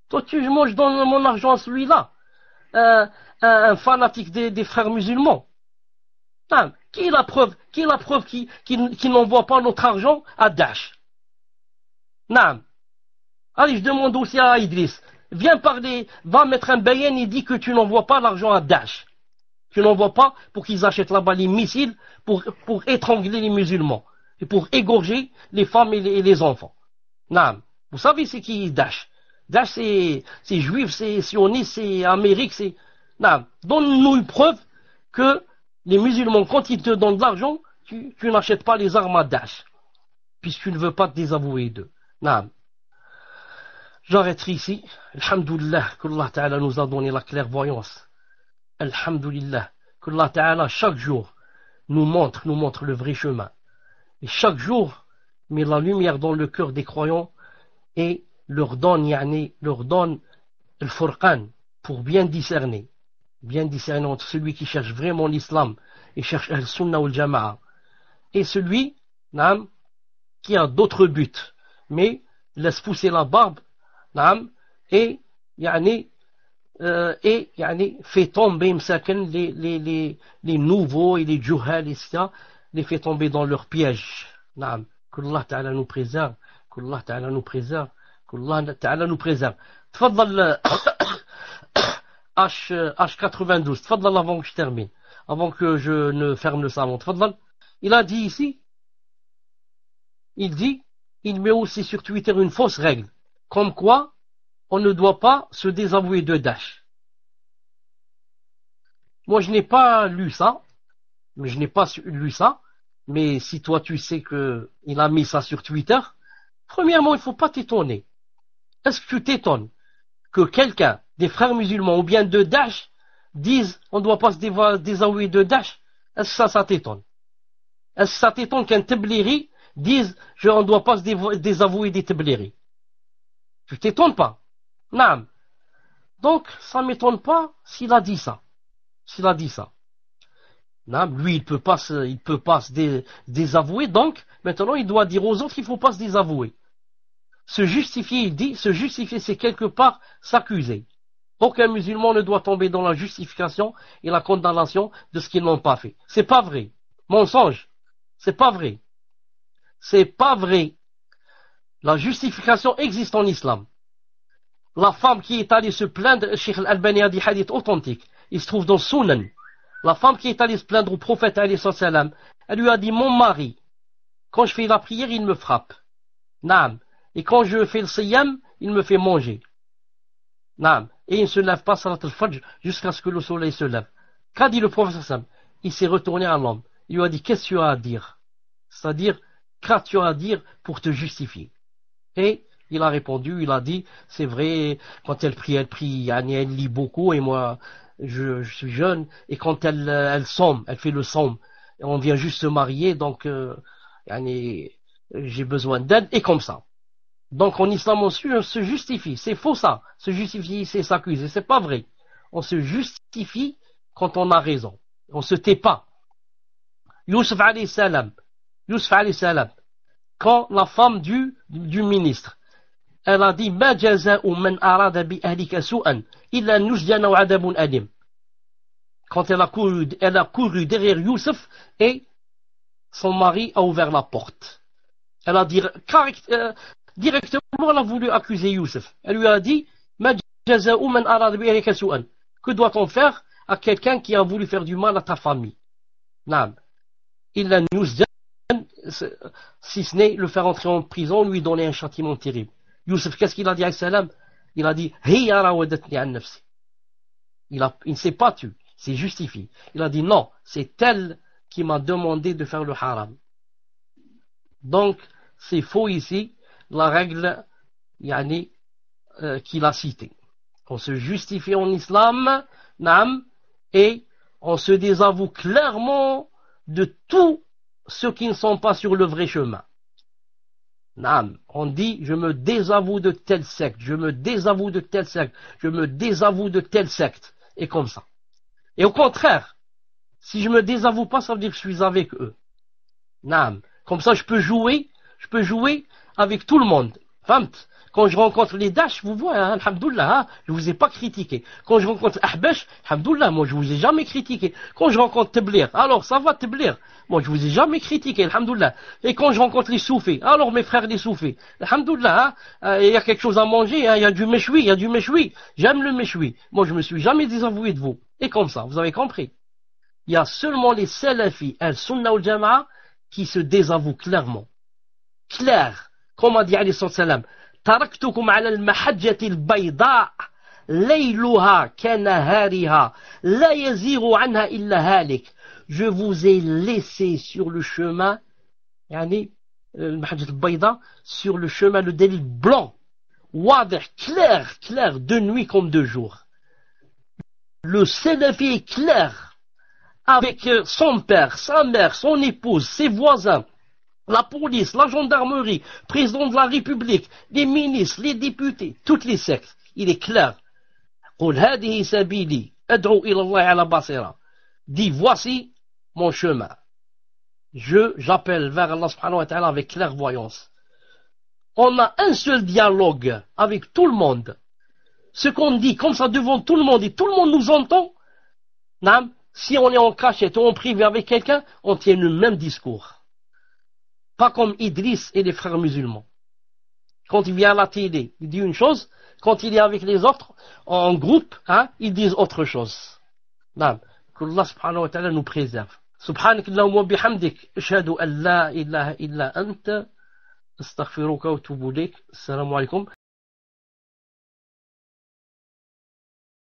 Toi, moi, je donne mon argent à celui-là, un fanatique des frères musulmans. Naam, qui est la preuve qu'il n'envoie pas notre argent à Daesh? Naam. Allez, je demande aussi à Idriss, viens parler, va mettre un bayen et dit que tu n'envoies pas l'argent à Daesh. Tu n'envoies pas pour qu'ils achètent là-bas les missiles pour étrangler les musulmans et pour égorger les femmes et les enfants. Naam. Vous savez c'est qui Daesh? Daesh c'est juif, c'est sioniste, c'est Amérique, c'est... Naam. Donne-nous une preuve que les musulmans, quand ils te donnent de l'argent, tu n'achètes pas les armes à Daesh, puisque tu ne veux pas te désavouer d'eux. Naam. J'arrêterai ici. Alhamdulillah, qu'Allah Ta'ala nous a donné la clairvoyance. Alhamdulillah, qu'Allah Ta'ala chaque jour nous montre le vrai chemin. Et chaque jour, met la lumière dans le cœur des croyants et leur donne le furqan pour bien discerner entre celui qui cherche vraiment l'islam et cherche al-sunnah ou al-jama'a et celui qui a d'autres buts mais laisse pousser la barbe et fait tomber les nouveaux et les juhal les fait tomber dans leur piège. qu'Allah Ta'ala nous préserve, qu'Allah Ta'ala nous préserve, qu'Allah Ta'ala nous préserve. Tfaddal H92, tfaddal avant que je termine, avant que je ne ferme le salon. Tfaddal. Il a dit ici, il met aussi sur Twitter une fausse règle, comme quoi on ne doit pas se désavouer de Daesh. Moi je n'ai pas lu ça, mais si toi tu sais qu'il a mis ça sur Twitter, premièrement il ne faut pas t'étonner. Est-ce que tu t'étonnes que quelqu'un des frères musulmans ou bien de Daesh disent on ne doit pas se désavouer de Daesh? Est-ce que ça t'étonne? Est-ce que ça t'étonne qu'un Tabléri dise on ne doit pas se désavouer des Tabléri? Tu t'étonnes pas? Non. Donc ça ne m'étonne pas s'il a dit ça. Non, lui il peut pas se désavouer, donc maintenant il doit dire aux autres qu'il ne faut pas se désavouer. Se justifier, c'est quelque part s'accuser. Aucun musulman ne doit tomber dans la justification et la condamnation de ce qu'ils n'ont pas fait. C'est pas vrai. Mensonge. C'est pas vrai. La justification existe en islam. La femme qui est allée se plaindre, Cheikh Al-Albani a dit hadith authentique, il se trouve dans Sunan. La femme qui est allée se plaindre au prophète alayhi salam, elle lui a dit, mon mari, quand je fais la prière, il me frappe. Naam. Et quand je fais le siyam, il me fait manger. Naam. Et il ne se lève pas salat al-fajr jusqu'à ce que le soleil se lève. Qu'a dit le prophète sallam? Il s'est retourné à l'homme. Il lui a dit, qu'est-ce que tu as à dire? C'est-à-dire, qu'as-tu à dire pour te justifier? Et il a répondu, il a dit, c'est vrai, quand elle prie, elle lit beaucoup, et moi, je suis jeune, et quand elle somme, elle fait le somme, on vient juste se marier, donc j'ai besoin d'aide, et comme ça. Donc en islam on se justifie, c'est faux ça, se justifier c'est s'accuser, c'est pas vrai. On se justifie quand on a raison, on se tait pas. Youssef alayhi salam, quand la femme du ministre, elle a dit ma jaza'u man arada bi ahlika su'an illa nujdan wa adabun alim. Quand elle a couru derrière Youssef et son mari a ouvert la porte. Elle a dit directement elle a voulu accuser Youssef. Elle lui a dit ma jaza'u man arada bi ahlika su'an. Que doit-on faire à quelqu'un qui a voulu faire du mal à ta famille? Naam. Illa nujdan, si ce n'est le faire entrer en prison, lui donner un châtiment terrible. Youssef, qu'est-ce qu'il a dit à salam? Il a dit hiya rawadatni an nafsi. Il ne s'est pas tué, il s'est justifié. Il a dit non, c'est elle qui m'a demandé de faire le haram. Donc c'est faux ici la règle qu'il a citée. On se justifie en islam, naam, et on se désavoue clairement de tous ceux qui ne sont pas sur le vrai chemin. Naam, on dit je me désavoue de telle secte, je me désavoue de telle secte, et comme ça. Et au contraire, si je me désavoue pas, ça veut dire que je suis avec eux. Naam, Comme ça, je peux jouer avec tout le monde. Famt. Quand je rencontre les Dash, vous voyez, hein, alhamdoulilah, hein, je vous ai pas critiqué. Quand je rencontre Ahbash, alhamdoulilah, moi je vous ai jamais critiqué. Quand je rencontre Teblir, alors ça va Teblir, moi je vous ai jamais critiqué, alhamdoulilah. Et quand je rencontre les Soufis, alors mes frères les Soufis, alhamdoulilah, hein, il y a quelque chose à manger, hein, il y a du méchoui, j'aime le méchoui. Moi je me suis jamais désavoué de vous. Et comme ça, vous avez compris. Il y a seulement les Salafis, al-Sunnah ou al-Jama'a, qui se désavouent clairement. Clair. Comme a dit alayhi salam, تركتكم على المحجة البيضاء ليلها كنهارها لا يزيغ عنها إلا هالك. Je vous ai laissé sur le chemin, يعني المحجة البيضاء, sur le chemin, le délit blanc, واضح, clair, de nuit comme de jour. Le Salafi est clair, avec son père, sa mère, son épouse, ses voisins, la police, la gendarmerie, président de la République, les ministres, les députés, toutes les sectes. Il est clair. قل هذه سبيلي أدعو إلى الله على بصيرة. Dis, voici mon chemin. J'appelle vers Allah subhanahu wa ta'ala avec clairvoyance. On a un seul dialogue avec tout le monde. Ce qu'on dit comme ça devant tout le monde et tout le monde nous entend, si on est en cachette ou en privé avec quelqu'un, on tient le même discours. Pas comme Idriss et les frères musulmans. Quand il vient à la télé, il dit une chose. Quand il est avec les autres, en groupe, hein, ils disent autre chose. Que Allah subhanahu wa ta'ala nous préserve. Subhanak Allahumma bihamdik. Ashhadu an la ilaha illa anta. Astaghfiruka wa atubu ilayk. Assalamu alaikum.